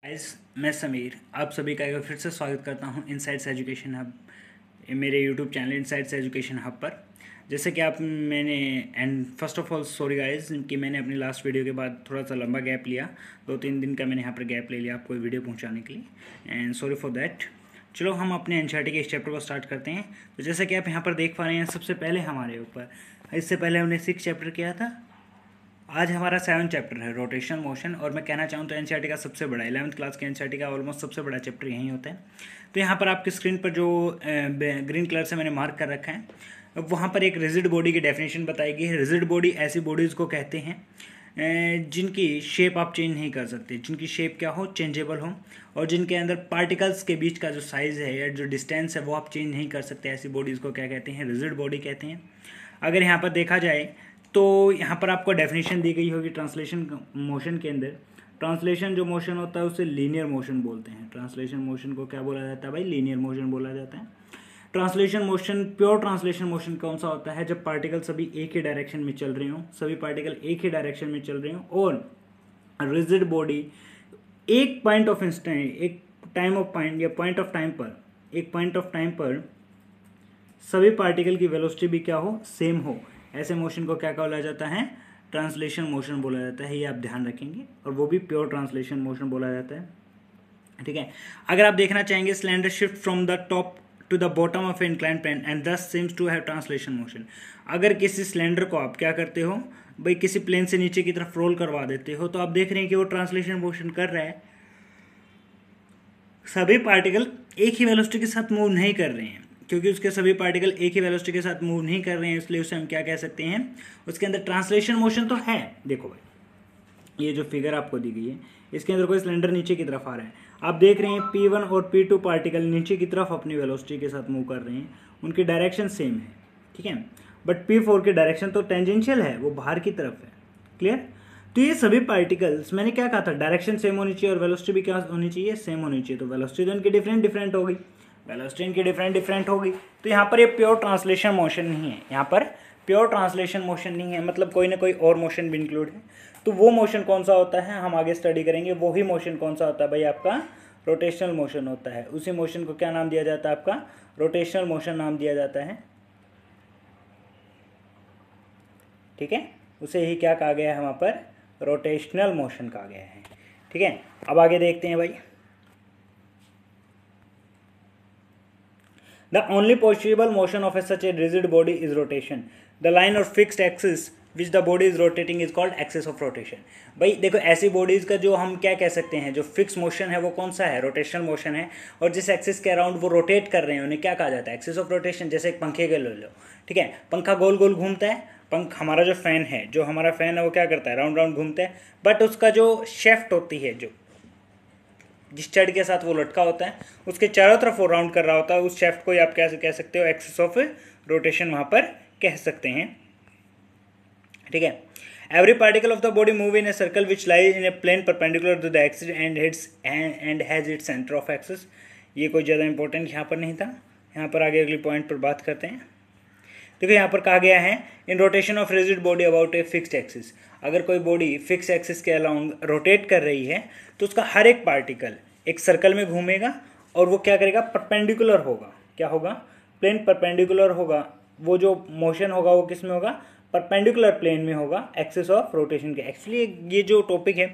Guys, मैं समीर आप सभी का एक बार फिर से स्वागत करता हूं इनसाइट्स एजुकेशन हब, मेरे YouTube channel insights education hub पर। जैसे कि आप मैंने and first of all sorry guys कि मैंने अपनी लास्ट वीडियो के बाद थोड़ा सा लंबा गैप लिया, 2-3 दिन का मैंने यहाँ पर गैप ले लिया आपको वीडियो पहुँचाने के लिए, एंड सॉरी फॉर दैट। चलो हम अपने एनसीईआरटी के इस चैप्टर को स्टार्ट करते हैं। तो जैसे कि आप यहाँ पर देख पा रहे हैं, सबसे पहले हमारे ऊपर इससे पहले हमने 6 चैप्टर किया था, आज हमारा 7 चैप्टर है रोटेशन मोशन। और मैं कहना चाहूँ तो एनसीईआरटी का सबसे बड़ा 11th क्लास के एनसीईआरटी का ऑलमोस्ट सबसे बड़ा चैप्टर यही होता है। तो यहाँ पर आपकी स्क्रीन पर जो ग्रीन कलर से मैंने मार्क कर रखा है, वहाँ पर एक रिजिड बॉडी की डेफिनेशन बताई गई है। रिजिड बॉडी ऐसी बॉडीज़ को कहते हैं जिनकी शेप आप चेंज नहीं कर सकते, जिनकी शेप क्या हो, चेंजेबल हो, और जिनके अंदर पार्टिकल्स के बीच का जो साइज़ है या जो डिस्टेंस है वो आप चेंज नहीं कर सकते। ऐसी बॉडीज़ को क्या कहते हैं? रिजिड बॉडी कहते हैं। अगर यहाँ पर देखा जाए तो यहाँ पर आपको डेफिनेशन दी गई होगी ट्रांसलेशन मोशन के अंदर। ट्रांसलेशन जो मोशन होता है उसे लीनियर मोशन बोलते हैं। ट्रांसलेशन मोशन को क्या बोला जाता है भाई? लीनियर मोशन बोला जाता है। Translation motion, pure translation motion कौन सा होता है? जब पार्टिकल सभी एक ही डायरेक्शन में चल रहे हों, सभी पार्टिकल एक ही डायरेक्शन में चल रहे हों, और रिजिड बॉडी एक पॉइंट ऑफ इंस्टेंट, एक टाइम ऑफ पॉइंट या पॉइंट ऑफ टाइम पर, एक पॉइंट ऑफ टाइम पर सभी पार्टिकल की वेलोसिटी भी क्या हो, सेम हो। ऐसे मोशन को क्या बोला जाता है? ट्रांसलेशन मोशन बोला जाता है। ये आप ध्यान रखेंगे, और वो भी प्योर ट्रांसलेशन मोशन बोला जाता है। ठीक है। अगर आप देखना चाहेंगे cylinder shift from the top to the bottom of incline plane and this seems to have translation motion. अगर किसी सिलेंडर को आप क्या करते हो भाई, किसी प्लेन से नीचे की तरफ रोल करवा देते हो, तो आप देख रहे हैं कि वो ट्रांसलेशन मोशन कर रहा है। सभी पार्टिकल एक ही वेलोसिटी के साथ मूव नहीं कर रहे हैं, क्योंकि उसके सभी पार्टिकल एक ही वेलोसिटी के साथ मूव नहीं कर रहे हैं, इसलिए उसे हम क्या कह सकते हैं? उसके अंदर ट्रांसलेशन मोशन तो है। देखो भाई, ये जो फिगर आपको दी गई है, इसके अंदर कोई सिलेंडर नीचे की तरफ आ रहा है, आप देख रहे हैं P1 और P2 पार्टिकल नीचे की तरफ अपनी वेलोसिटी के साथ मूव कर रहे हैं, उनकी डायरेक्शन सेम है, ठीक है। बट P4 की डायरेक्शन तो टेंजेंशियल है, वो बाहर की तरफ है। क्लियर? तो ये सभी पार्टिकल्स, मैंने क्या कहा था, डायरेक्शन सेम होनी चाहिए और वेलोसिटी भी क्या होनी चाहिए? सेम होनी चाहिए। तो वेलोसिटी तो इनकी डिफरेंट हो गई, वेलोसिटी इनकी डिफरेंट हो गई। तो यहाँ पर ये प्योर ट्रांसलेशन मोशन नहीं है, यहाँ पर प्योर ट्रांसलेशन मोशन नहीं है, मतलब कोई ना कोई और मोशन भी इंक्लूड है। तो वो मोशन कौन सा होता है हम आगे स्टडी करेंगे। वही मोशन कौन सा होता है भाई? आपका रोटेशनल मोशन होता है। उसी मोशन को क्या नाम दिया जाता है? आपका रोटेशनल मोशन नाम दिया जाता है। ठीक है, उसे ही क्या कहा गया है वहाँ पर? रोटेशनल मोशन कहा गया है। ठीक है, अब आगे देखते हैं भाई। The only possible motion of such a rigid body is rotation. The line or fixed axis which the body is rotating is called axis of rotation. भाई देखो, ऐसी बॉडीज का जो हम क्या कह सकते हैं, जो फिक्स मोशन है वो कौन सा है? रोटेशनल मोशन है। और जिस एक्सिस के अराउंड वो रोटेट कर रहे हैं उन्हें क्या कहा जाता है? Axis of rotation. जैसे एक पंखे के ले लो, ठीक है, पंखा गोल गोल घूमता है। हमारा जो फैन है, वो क्या करता है? राउंड राउंड घूमता है। बट उसका जो शेफ्ट होती है, जो जिस छड़ के साथ वो लटका होता है, उसके चारों तरफ वो राउंड कर रहा होता है, उस शेफ्ट को आप कैसे कह सकते हो? एक्सिस ऑफ रोटेशन वहाँ पर कह सकते हैं। ठीक है। Every particle of the body move in a circle which lies in a plane perpendicular to the axis and has its centre of axis. ये कोई ज़्यादा इंपॉर्टेंट यहाँ पर नहीं था। यहाँ पर आगे अगली पॉइंट पर बात करते हैं। देखो, यहाँ पर कहा गया है इन rotation of rigid body about a fixed axis. अगर कोई बॉडी फिक्स एक्सिस के अलाउंग रोटेट कर रही है तो उसका हर एक पार्टिकल एक सर्कल में घूमेगा, और वो क्या करेगा? परपेंडिकुलर होगा। क्या होगा? प्लेन परपेंडिकुलर होगा। वो जो मोशन होगा वो किस में होगा? परपेंडिकुलर प्लेन में होगा, एक्सिस ऑफ रोटेशन के। एक्चुअली ये जो टॉपिक है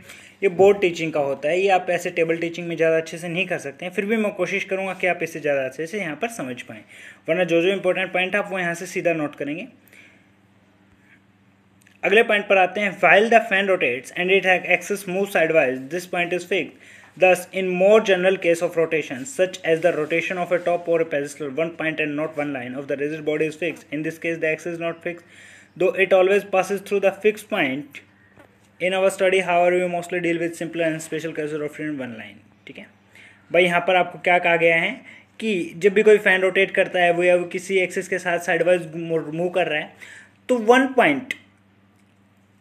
ये बोर्ड टीचिंग का होता है, ये आप ऐसे टेबल टीचिंग में ज़्यादा अच्छे से नहीं कर सकते हैं। फिर भी मैं कोशिश करूँगा कि आप इसे ज़्यादा अच्छे से यहाँ पर समझ पाएँ, वरना जो इंपॉर्टेंट पॉइंट आप वो यहाँ से सीधा नोट करेंगे। अगले पॉइंट पर आते हैं। While the fan rotates and its axis moves sideways, this point is fixed. Thus, in more general case of rotation, such as the rotation of a top or a pedestal, one point and not one line of the rigid body is fixed. In this case, the axis is not fixed, though it always passes through the fixed point. In our study, however, we mostly deal with simpler and special cases of one line. ठीक है भाई, यहाँ पर आपको क्या कहा गया है कि जब भी कोई फैन रोटेट करता है वो या वो किसी एक्सिस के साथ साइडवाइज मूव कर रहा है, तो वन पॉइंट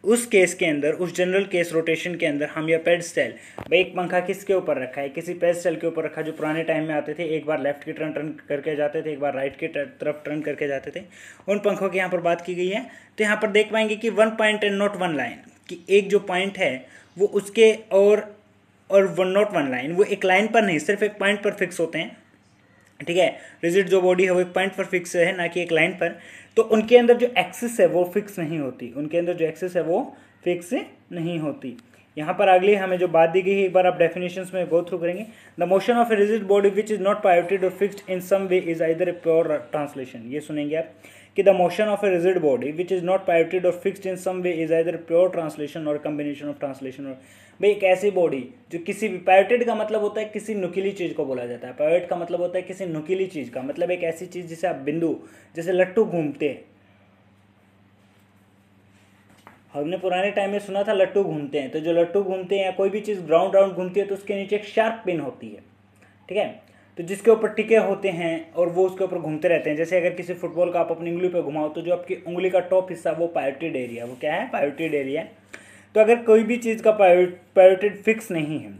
उस केस के अंदर, उस जनरल केस रोटेशन के अंदर हम या पेडस्टल, भाई एक पंखा किसके ऊपर रखा है? किसी पेडस्टल के ऊपर रखा, जो पुराने टाइम में आते थे, एक बार लेफ्ट की टर्न करके जाते थे, एक बार राइट की तरफ टर्न करके जाते थे। उन पंखों की यहाँ पर बात की गई है। तो यहाँ पर देख पाएंगे कि one point and not one line, कि एक जो पॉइंट है वो उसके और नॉट वन लाइन, वो एक लाइन पर नहीं, सिर्फ एक पॉइंट पर फिक्स होते हैं, ठीक है। रिजिड जो बॉडी है वो एक पॉइंट पर फिक्स है, ना कि एक लाइन पर। तो उनके अंदर जो एक्सिस है वो फिक्स नहीं होती, उनके अंदर जो एक्सिस है वो फिक्स नहीं होती। यहाँ पर अगली हमें जो बात दी गई है, एक बार आप डेफिनेशंस में गो थ्रू करेंगे। The motion of a rigid body which is not pivoted or fixed in some way is either a pure translation. ये सुनेंगे आप कि the motion of a rigid body which is not pivoted or fixed in some way is either pure translation or combination of translation. और भाई एक ऐसी body जो किसी भी, पायोटेड का मतलब होता है किसी नुकीली चीज़ को बोला जाता है, पायोट का मतलब होता है किसी नुकीली चीज़ का, मतलब एक ऐसी चीज़ जिसे आप बिंदु, जैसे लट्टू घूमते हैं, हमने पुराने टाइम में सुना था लट्टू घूमते हैं, तो जो लट्टू घूमते हैं या कोई भी चीज़ राउंड राउंड घूमती है तो उसके नीचे एक शार्प पिन होती है, ठीक है, तो जिसके ऊपर टिके होते हैं और वो उसके ऊपर घूमते रहते हैं। जैसे अगर किसी फुटबॉल का आप अपनी उंगली पे घुमाओ तो जो आपकी उंगली का टॉप हिस्सा वो पायोटेड एरिया, वो क्या है, पायोटेड एरिया। तो अगर कोई भी चीज़ का पायोटेड फिक्स नहीं है,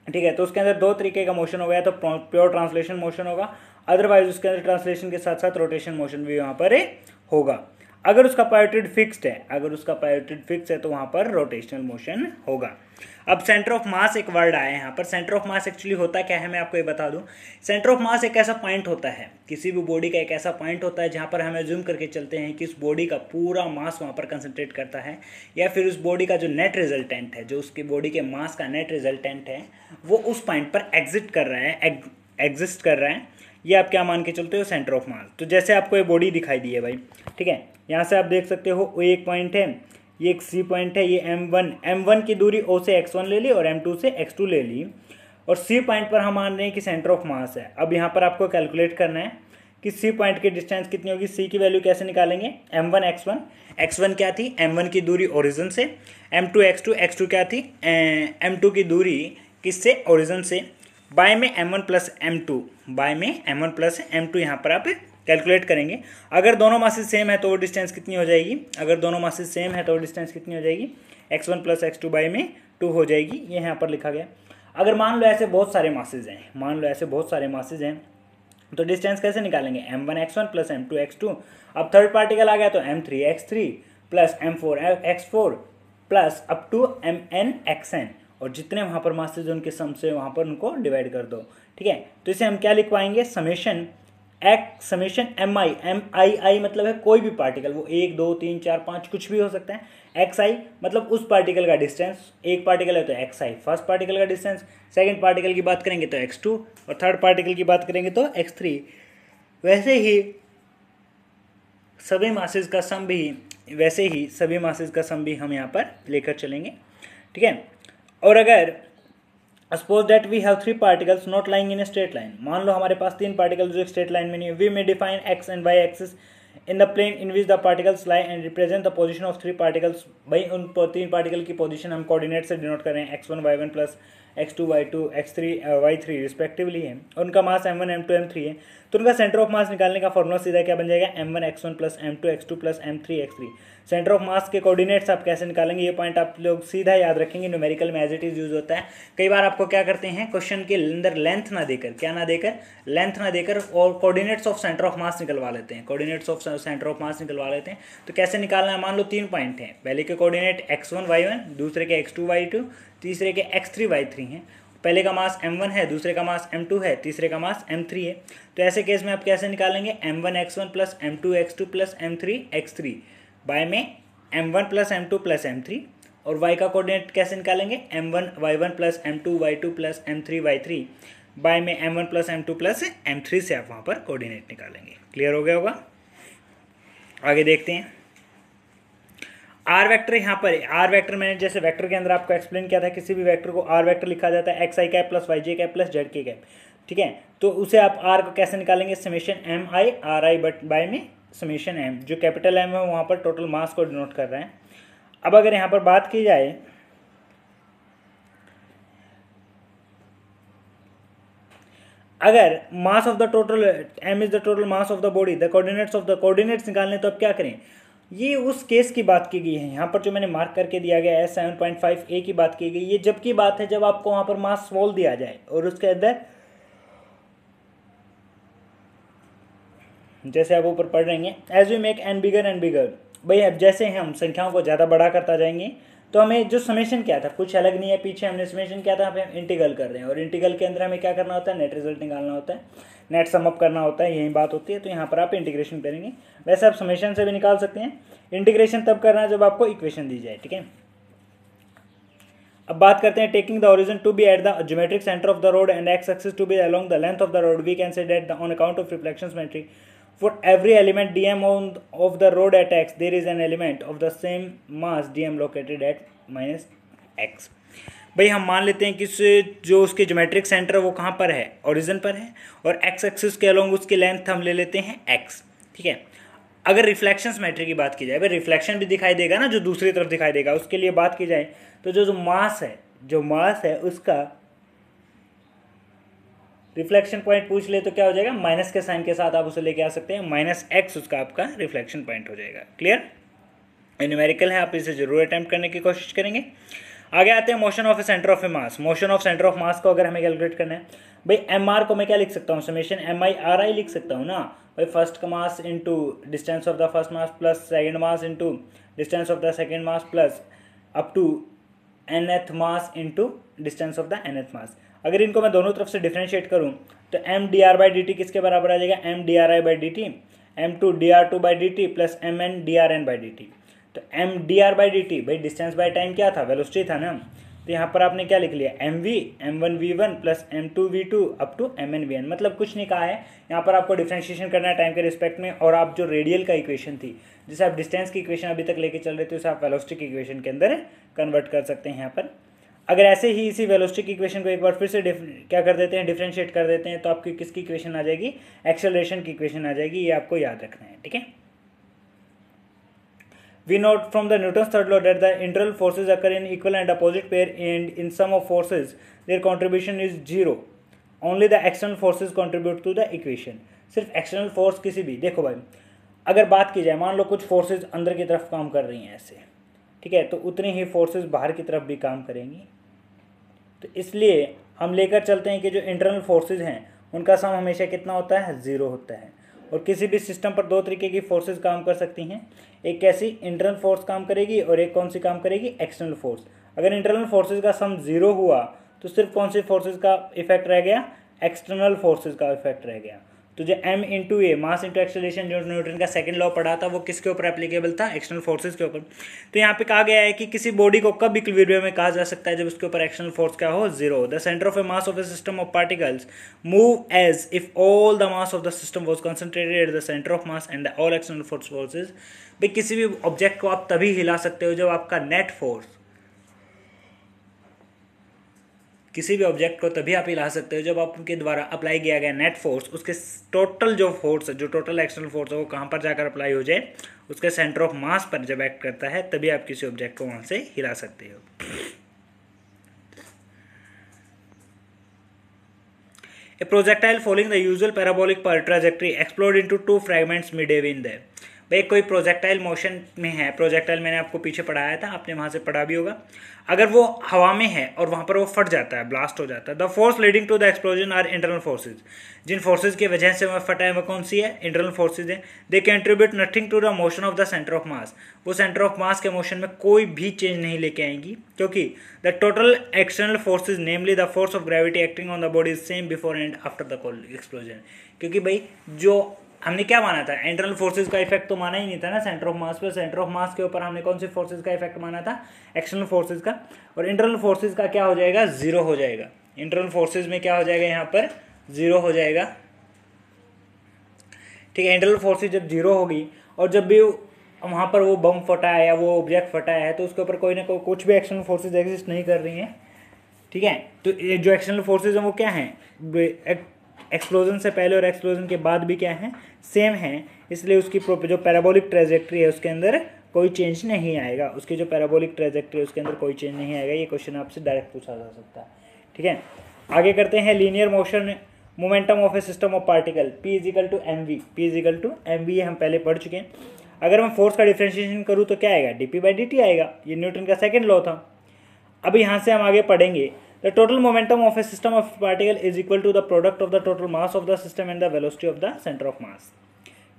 ठीक है, तो उसके अंदर दो तरीके का मोशन होगा, या तो प्योर ट्रांसलेशन मोशन होगा, अदरवाइज उसके अंदर ट्रांसलेशन के साथ साथ रोटेशन मोशन भी वहाँ पर होगा। अगर उसका पायोटेड फिक्स्ड है, अगर उसका पायोटेड फिक्स है तो वहाँ पर रोटेशनल मोशन होगा। अब सेंटर ऑफ मास एक वर्ड आया है यहाँ पर। सेंटर ऑफ मास एक्चुअली होता क्या है मैं आपको ये बता दूं। सेंटर ऑफ मास एक ऐसा पॉइंट होता है, किसी भी बॉडी का एक ऐसा पॉइंट होता है जहाँ पर हमें जूम करके चलते हैं कि उस बॉडी का पूरा मास वहाँ पर कंसंट्रेट करता है, या फिर उस बॉडी का जो नेट रिजल्टेंट है, जो उसकी बॉडी के मास का नेट रिजल्टेंट है, वो उस पॉइंट पर एग्जिस्ट कर रहा है। ये आप क्या मान के चलते हो, सेंटर ऑफ मास। तो जैसे आपको ये बॉडी दिखाई दी है भाई, ठीक है, यहाँ से आप देख सकते हो वो एक पॉइंट है, ये एक सी पॉइंट है, ये M1 की दूरी O से X1 ले ली और M2 से X2 ले ली, और सी पॉइंट पर हम मान रहे हैं कि सेंटर ऑफ मास है। अब यहाँ पर आपको कैलकुलेट करना है कि सी पॉइंट की डिस्टेंस कितनी होगी। सी की वैल्यू कैसे निकालेंगे, M1 X1 क्या थी, M1 की दूरी ओरिजिन से, M2 X2 क्या थी, M2 की दूरी किससे, ओरिजिन से, बाय में M1 प्लस M2 यहाँ पर आप कैलकुलेट करेंगे। अगर दोनों मासेस सेम है तो वो डिस्टेंस कितनी हो जाएगी, अगर दोनों मासेस सेम है तो वो डिस्टेंस कितनी हो जाएगी, X1 प्लस X2 बाय में 2 हो जाएगी। ये यहाँ पर लिखा गया। अगर मान लो ऐसे बहुत सारे मासेस हैं, तो डिस्टेंस कैसे निकालेंगे, M1 X1 plus M2 X2। अब थर्ड पार्टिकल आ गया तो M3 X3 plus M4 X4 plus up to Mn Xn, और जितने वहाँ पर मासेस उनके सम से वहाँ पर उनको डिवाइड कर दो, ठीक है। तो इसे हम क्या लिखवाएंगे, समेशन MI मतलब है कोई भी पार्टिकल, वो 1 2 3 4 5 कुछ भी हो सकता है। XI मतलब उस पार्टिकल का डिस्टेंस, एक पार्टिकल है तो XI फर्स्ट पार्टिकल का डिस्टेंस, सेकंड पार्टिकल की बात करेंगे तो X2, और थर्ड पार्टिकल की बात करेंगे तो X3। वैसे ही सभी मासेस का सम भी हम यहाँ पर लेकर चलेंगे, ठीक है। और अगर suppose that we have 3 particles not lying in a straight line, मान लो हमारे पास 3 पार्टिकल जो एक स्ट्रेट लाइन में नहीं है, we may define X and Y axis in the plane in which the particles lie and represent the position of 3 particles. भाई उन 3 पार्टिकल की पोजीशन हम कोऑर्डिनेट से डिनोट कर रहे हैं, x1 y1 plus x2 y2 x3 y3 respectively है, और उनका मास M1 M2 M3 है। तो उनका सेंटर ऑफ मास निकालने का फॉर्मूला सीधा क्या बन जाएगा, M1 X1 plus M2 X2 plus M3 X3। Centre of mass के कोऑर्डिनेट्स आप कैसे निकालेंगे, ये पॉइंट आप लोग सीधा याद रखेंगे, न्यूमेरिकल में एज इट इज यूज होता है। कई बार आपको क्या करते हैं, क्वेश्चन के अंदर लेंथ ना देकर और कोऑर्डिनेट्स ऑफ सेंटर ऑफ मास निकलवा लेते हैं। तो कैसे निकालना है, मान लो 3 पॉइंट हैं, पहले के कोऑर्डिनेट x1 y1, दूसरे के x2 y2, तीसरे के x3 y3 हैं। पहले का मास M1 है, दूसरे का मास M2 है, तीसरे का मास M3 है। तो ऐसे केस में आप कैसे निकालेंगे, M1 X1 plus M2 X2 plus M3 X3 bye में M1 plus M2 plus M3, और y का कोऑर्डिनेट कैसे निकालेंगे, M1 Y1 plus M2 Y2 plus M3 Y3 bye में M1 plus M2 plus M3 से आप वहाँ पर कोऑर्डिनेट निकालेंगे। क्लियर हो गया होगा। आगे देखते हैं आर वेक्टर। यहाँ पर आर वेक्टर मैंने जैसे वेक्टर के अंदर आपको एक्सप्लेन किया था, किसी भी वेक्टर को आर वेक्टर लिखा जाता है X I cap plus Y J cap plus Z K cap, ठीक है। तो उसे आप आर को कैसे निकालेंगे, summation M I R I but by में समेशन एम, जो कैपिटल एम है वहाँ पर टोटल मास को डिनोट कर रहे हैं। अब अगर यहाँ पर बात की जाए, अगर mass of the total M is the total mass of the body, the coordinates of the coordinates निकालने, तो अब क्या करें, ये उस केस की बात की गई है, यहाँ पर जो मैंने मार्क करके दिया गया है 7.5a की बात की गई। ये जब की बात है जब आपको वहाँ पर मास स्मॉल दिया जाए और उसके अंदर जैसे आप ऊपर पढ़ रहे हैं as we make N bigger and bigger, भाई अब जैसे हम संख्याओं को ज़्यादा बड़ा करता जाएंगे तो हमें जो समेशन क्या था कुछ अलग नहीं है, पीछे हमने समेशन क्या था, हम इंटीग्रल कर रहे हैं और इंटीग्रल के अंदर हमें क्या करना होता है, नेट रिजल्ट निकालना होता है, नेट सम अप करना होता है, यही बात होती है। तो यहाँ पर आप इंटीग्रेशन करेंगे, वैसे आप समेशन से भी निकाल सकते हैं। इंटीग्रेशन तब करना है जब आपको इक्वेशन दी जाए, ठीक है। अब बात करते हैं taking the origin to be at the geometric centre of the rod and X axis to be along the length of the rod, we can say that on account of reflection symmetry for every element dm of the road at x there is an element of the same mass dm located at minus x। भाई हम मान लेते हैं कि जो उसके geometric centre है वो कहाँ पर है, ओरिजिन पर है, और एक्स एक्सिस के अलोंग उसकी लेंथ हम ले लेते हैं x, ठीक है। अगर रिफ्लेक्शन सिमेट्री की बात की जाए, भाई रिफ्लेक्शन भी दिखाई देगा ना, जो दूसरी तरफ दिखाई देगा, उसके लिए बात की जाए तो जो मास है उसका रिफ्लेक्शन पॉइंट पूछ ले तो क्या हो जाएगा, माइनस के साइन के साथ आप उसे लेके आ सकते हैं, -x उसका आपका रिफ्लेक्शन पॉइंट हो जाएगा। क्लियर, न्यूमेरिकल है, आप इसे जरूर अटेम्प्ट करने की कोशिश करेंगे। आगे आते हैं motion of A centre of a mass. Motion of centre of मास को अगर हमें कैलकुलेट करना है, भाई mr को मैं क्या लिख सकता हूँ, समेशन mi/ri लिख सकता हूँ ना, भाई फर्स्ट का mass into distance of the first mass plus second mass into distance of the second mass plus up to nth mass into distance of the nth mass. अगर इनको मैं दोनों तरफ से डिफरेंशिएट करूं तो m/dr/dt किसके बराबर आ जाएगा, m/dri/dt, m/2dr2/dt प्लस mn/drn/dt। तो m/dr/dt भाई डिस्टेंस बाय टाइम क्या था, वेलोसिटी था ना, तो यहाँ पर आपने क्या लिख लिया, mv m1v1 plus m2v2 up to mnvn, मतलब कुछ नहीं कहा है, यहाँ पर आपको डिफरेंशिएशन करना है टाइम के रिस्पेक्ट में, और आप जो रेडियल का इक्वेशन थी, जिसे आप डिस्टेंस की इक्वेशन अभी तक लेके चल रहे थे, उसे आप वेलोसिटी की इक्वेशन के अंदर कन्वर्ट कर सकते हैं यहाँ पर। अगर ऐसे ही इसी वेलोसिटी की इक्वेशन को एक बार फिर से क्या कर देते हैं, डिफरेंशिएट कर देते हैं, तो आपकी किसकी इक्वेशन आ जाएगी, एक्सेलरेशन की इक्वेशन आ जाएगी, ये आपको याद रखना है, ठीक है। We note from the Newton's third law that the internal forces occur in equal and opposite pair, and in sum of forces their contribution is 0. Only the external forces contribute to the equation. सिर्फ external force किसी भी, देखो भाई अगर बात की जाए, मान लो कुछ फोर्सेज अंदर की तरफ काम कर रही हैं ऐसे, ठीक है, तो उतनी ही फोर्सेज बाहर की तरफ भी काम करेंगी। तो इसलिए हम लेकर चलते हैं कि जो इंटरनल फोर्सेज हैं उनका सम हमेशा कितना होता है, 0 होता है। और किसी भी सिस्टम पर दो तरीके की फोर्सेज काम कर सकती हैं, एक कैसी, इंटरनल फोर्स काम करेगी, और एक कौन सी काम करेगी, एक्सटर्नल फोर्स। अगर इंटरनल फोर्सेज का सम 0 हुआ तो सिर्फ कौन सी फोर्सेज का इफेक्ट रह गया, एक्सटर्नल फोर्सेज का इफेक्ट रह गया। तो जो m इंटू ए, मास इंटू एक्सेलरेशन, जो न्यूटन का सेकंड लॉ पढ़ा था, वो किसके ऊपर एप्लीकेबल था, एक्सटर्नल फोर्सेज के ऊपर। तो यहाँ पे कहा गया है कि किसी बॉडी को कब इक्विलिब्रियम में कहा जा सकता है, जब उसके ऊपर एक्सटर्नल फोर्स क्या हो, 0। The centre of a mass of a system of particles move as if all the mass of the system was concentrated at the centre of mass and all external forces. भाई किसी भी object को आप तभी हिला सकते हो जब आपका नेट फोर्स, किसी भी ऑब्जेक्ट को तभी आप हिला सकते हो जब आप उनके द्वारा अप्लाई किया गया नेट फोर्स, उसके टोटल जो फोर्स है, जो टोटल एक्सटर्नल फोर्स है, वो कहाँ पर जाकर अप्लाई हो जाए, उसके सेंटर ऑफ मास पर जब एक्ट करता है, तभी आप किसी ऑब्जेक्ट को वहां से हिला सकते हो। A projectile following the usual parabolic trajectory explode into 2 fragments midway in there। भाई कोई प्रोजेक्टाइल मोशन में है, प्रोजेक्टाइल मैंने आपको पीछे पढ़ाया था, आपने वहां से पढ़ा भी होगा। अगर वो हवा में है और वहां पर वो फट जाता है, ब्लास्ट हो जाता है, the force leading to the explosion are internal forces. जिन फोर्सेज की वजह से वह फटा है वो कौन सी है, इंटरनल फोर्सेज है। They contribute nothing to the motion of the centre of mass. वो सेंटर ऑफ मास के मोशन में कोई भी चेंज नहीं लेके आएंगी, क्योंकि the total external forces namely the force of gravity acting on the body is same before and after the explosion. क्योंकि भाई जो हमने क्या माना था, इंटरनल फोर्सेज का इफेक्ट तो माना ही नहीं था ना सेंटर ऑफ मास पे। सेंटर ऑफ मास के ऊपर हमने कौन सी फोर्सेज का इफेक्ट माना था, एक्सटर्नल फोर्सेज का। और इंटरनल फोर्सेज का क्या हो जाएगा, 0 हो जाएगा। इंटरनल फोर्सेज में क्या हो जाएगा, यहाँ पर 0 हो जाएगा, ठीक है। इंटरनल फोर्सेज जब 0 होगी और जब भी वहाँ पर वो बम फटा है या वो ऑब्जेक्ट फटा है, तो उसके ऊपर कोई ना कोई कुछ भी एक्सटर्नल फोर्सेज एग्जिस्ट नहीं कर रही हैं, ठीक है। तो जो एक्सटर्नल फोर्सेज हैं वो क्या हैं, एक्सप्लोजन से पहले और एक्सप्लोजन के बाद भी क्या है, सेम है। इसलिए उसकी जो पैराबोलिक ट्रेजेक्ट्री है उसके अंदर कोई चेंज नहीं आएगा, उसकी जो पैराबोलिक ट्रेजेक्ट्री है उसके अंदर कोई चेंज नहीं आएगा। ये क्वेश्चन आपसे डायरेक्ट पूछा जा सकता है, ठीक है। आगे करते हैं linear motion momentum of a system of particle, P is equal to mv। P is equal to mv ये हम पहले पढ़ चुके हैं। अगर मैं फोर्स का डिफ्रेंशिएशन करूँ तो क्या आएगा, dp/dt आएगा। ये न्यूटन का सेकेंड लॉ था। अब यहाँ से हम आगे पढ़ेंगे the total momentum of a system of particle is equal to the product of the total mass of the system and the velocity of the center of mass,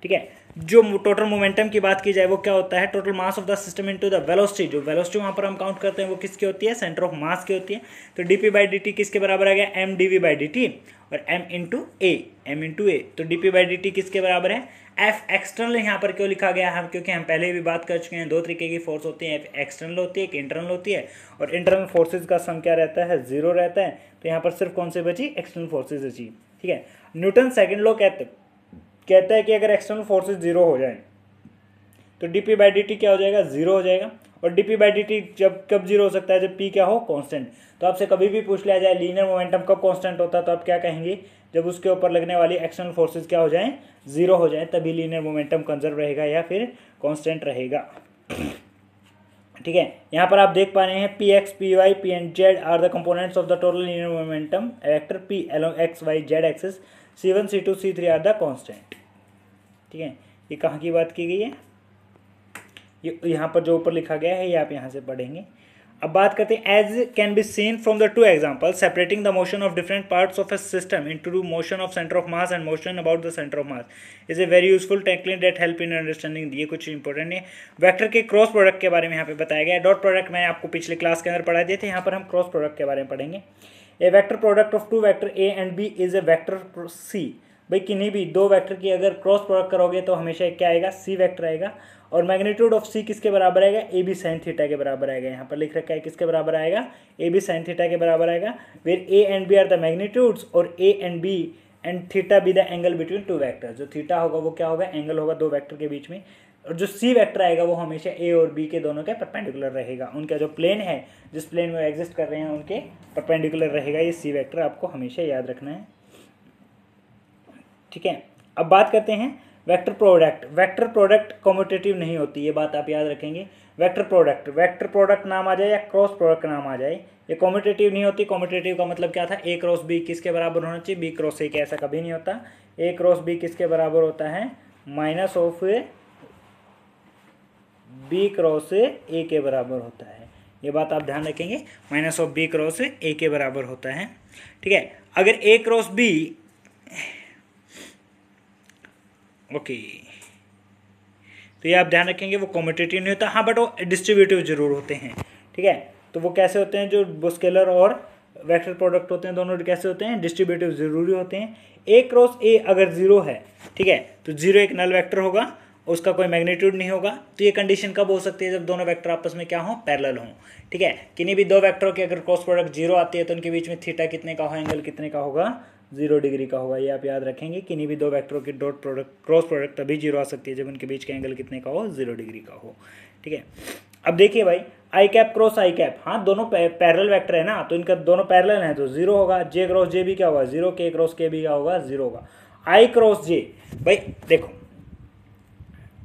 ठीक है। जो टोटल मोमेंटम की बात की जाए वो क्या होता है, total mass of the system into the velocity, जो वेलोसिटी वहाँ पर हम काउंट करते हैं वो किसकी होती है, सेंटर ऑफ मास की होती है। तो dp/dt किसके बराबर आ गया, m dv/dt, और m इंटू ए, तो dp/dt किसके बराबर है, एफ एक्सटर्नल। यहाँ पर क्यों लिखा गया है, क्योंकि हम पहले भी बात कर चुके हैं, दो तरीके की फोर्स होती है, एक एक्सटर्नल होती है, एक इंटरनल होती है, और इंटरनल फोर्सेज का सम क्या रहता है, 0 रहता है। तो यहाँ पर सिर्फ कौन सी बची, एक्सटर्नल फोर्सेज बची, ठीक है। न्यूटन सेकंड लॉ कहता है कि अगर एक्सटर्नल फोर्सेज 0 हो जाए तो dp/dt क्या हो जाएगा, 0 हो जाएगा। और dp/dt जब कब 0 हो सकता है, जब p क्या हो, कांस्टेंट। तो आपसे कभी भी पूछ लिया जाए लीनियर मोमेंटम कब कांस्टेंट होता है, तो आप क्या कहेंगे, जब उसके ऊपर लगने वाली एक्सटर्नल फोर्सेज क्या हो जाएं, 0 हो जाए, तभी लीनियर मोमेंटम कंजर्व रहेगा या फिर कांस्टेंट रहेगा, ठीक है। यहाँ पर आप देख पा रहे हैं px, py, p and z are the components of the total linear momentum vector p along x y z axis, c1 c2 c3 are the constant, ठीक है। ये कहाँ की बात की गई है, ये यहाँ पर जो ऊपर लिखा गया है ये आप यहाँ से पढ़ेंगे। अब बात करते हैं, as can be seen from the two example separating the motion of different parts of a system into motion of centre of mass and motion about the centre of mass is a very useful technique that help in understanding. ये कुछ important है। Vector के cross product के बारे में यहाँ पे बताया गया है। डॉट प्रोडक्ट मैं आपको पिछले क्लास के अंदर पढ़ा दिए थे, यहाँ पर हम क्रॉस प्रोडक्ट के बारे में पढ़ेंगे। A vector product of two vector A and b is a vector c. भाई किन्हीं भी दो वेक्टर की अगर क्रॉस प्रोडक्ट करोगे तो हमेशा क्या आएगा, सी वेक्टर आएगा। और मैग्नीट्यूड ऑफ सी किसके बराबर आएगा, ए बी साइन थीटा के बराबर आएगा। यहाँ पर लिख रखा है किसके बराबर आएगा, ए बी साइन थीटा के बराबर आएगा। Where a and b are the magnitudes और a and b and theta be the angle between two vector. जो थीटा होगा वो क्या होगा, एंगल होगा दो वेक्टर के बीच में। और जो सी वेक्टर आएगा वो हमेशा ए और बी के दोनों के परपेंडिकुलर रहेगा। उनका जो प्लेन है, जिस प्लेन में एग्जिस्ट कर रहे हैं, उनके परपेंडिकुलर रहेगा। ये सी वेक्टर आपको हमेशा याद रखना है, ठीक है। अब बात करते हैं vector product. Vector product commutative नहीं होती, ये बात आप याद रखेंगे। वेक्टर प्रोडक्ट नाम आ जाए या क्रॉस प्रोडक्ट नाम आ जाए, ये कम्यूटेटिव नहीं होती। कम्यूटेटिव का मतलब क्या था, ए क्रॉस बी किसके बराबर होना चाहिए, बी क्रॉस ए के। ऐसा कभी नहीं होता। ए क्रॉस बी किसके बराबर होता है, minus of B cross A के बराबर होता है। ये बात आप ध्यान रखेंगे, minus of B cross A के बराबर होता है, ठीक है। अगर ए क्रॉस बी, ओके, तो ये आप ध्यान रखेंगे वो कम्यूटेटिव नहीं होता। हाँ, बट वो डिस्ट्रीब्यूटिव जरूर होते हैं, ठीक है। तो वो कैसे होते हैं, जो स्केलर और वेक्टर प्रोडक्ट होते हैं दोनों कैसे होते हैं, डिस्ट्रीब्यूटिव जरूरी होते हैं। ए क्रॉस ए अगर 0 है, ठीक है, तो 0 एक नल वेक्टर होगा, उसका कोई मैग्नीट्यूड नहीं होगा। तो ये कंडीशन कब हो सकती है, जब दोनों वेक्टर आपस में क्या हो, पैरेलल हों, ठीक है। किन्हीं भी दो वेक्टरों की अगर क्रॉस प्रोडक्ट 0 आती है तो उनके बीच में थीटा कितने का हो, एंगल कितने का होगा, 0 डिग्री का होगा। ये आप याद रखेंगे। किन्हीं भी दो वेक्टरों की डॉट प्रोडक्ट क्रॉस प्रोडक्ट तभी 0 आ सकती है जब उनके बीच का एंगल कितने का हो, 0 डिग्री का हो, ठीक है। अब देखिए भाई, आई कैप क्रॉस आई कैप, हाँ दोनों पैरेलल वेक्टर है ना, तो इनका दोनों पैरेलल है तो 0 होगा। जे क्रॉस जे भी क्या होगा, 0। के क्रॉस के भी क्या होगा, 0 होगा। आई क्रॉस जे, भाई देखो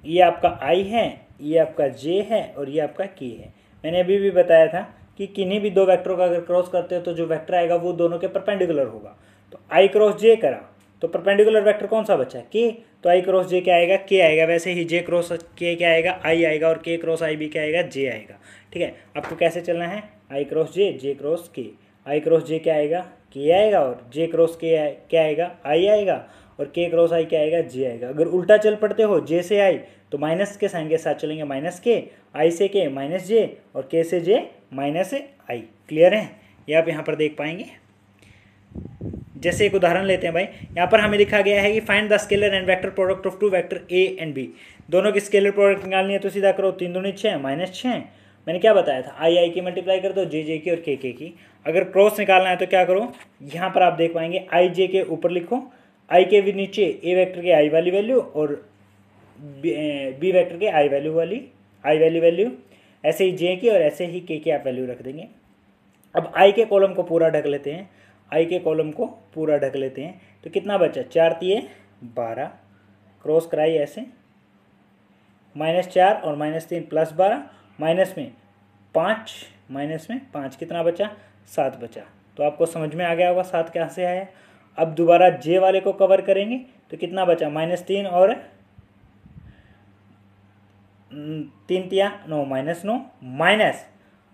ये आपका आई है, ये आपका जे है और ये आपका के है। मैंने अभी भी बताया था कि किन्हीं भी दो वेक्टरों का अगर क्रॉस करते हो तो जो वेक्टर आएगा वो दोनों के परपेंडिकुलर होगा। तो आई क्रॉस जे करा तो परपेंडिकुलर वेक्टर कौन सा बचा, के। तो आई क्रॉस जे क्या आएगा, के आएगा। वैसे ही जे क्रॉस के क्या आएगा, आई आएगा। और के क्रॉस आई भी क्या आएगा, जे आएगा, ठीक है। आपको कैसे चलना है, आई क्रॉस जे, जे क्रॉस के। आई क्रॉस जे क्या आएगा, के आएगा। और जे क्रॉस के क्या आएगा, आई आएगा। और के क्रॉस आई क्या आएगा, जे आएगा। अगर उल्टा चल पड़ते हो, जे से आई तो माइनस के साइन के साथ चलेंगे, माइनस के। आई से के माइनस जे, और के से जे माइनस आई। क्लियर है, ये आप यहाँ पर देख पाएंगे। जैसे एक उदाहरण लेते हैं भाई, यहाँ पर हमें लिखा गया है कि find the scalar and vector product of two vector A and B. दोनों की स्केलर प्रोडक्ट निकालनी है तो सीधा करो, 3 दूनी 6 माइनस 6। मैंने क्या बताया था, आई आई की मल्टीप्लाई कर दो, जे जे की और के की। अगर क्रॉस निकालना है तो क्या करो, यहाँ पर आप देख पाएंगे आई जे के ऊपर लिखो, आई के भी नीचे ए वेक्टर के आई वाली वैल्यू और बी वेक्टर के आई वाली वैल्यू, ऐसे ही जे की और ऐसे ही के आप वैल्यू रख देंगे। अब आई के कॉलम को पूरा ढक लेते हैं, आई के कॉलम को पूरा ढक लेते हैं तो कितना बचा, 4 तिये 12, क्रॉस कराई ऐसे, -4 और -3 +12, माइनस में 5 कितना बचा, 7 बचा। तो आपको समझ में आ गया होगा 7 कहाँ से आया। अब दोबारा जे वाले को कवर करेंगे तो कितना बचा, -3 और 3 तिया 9, -9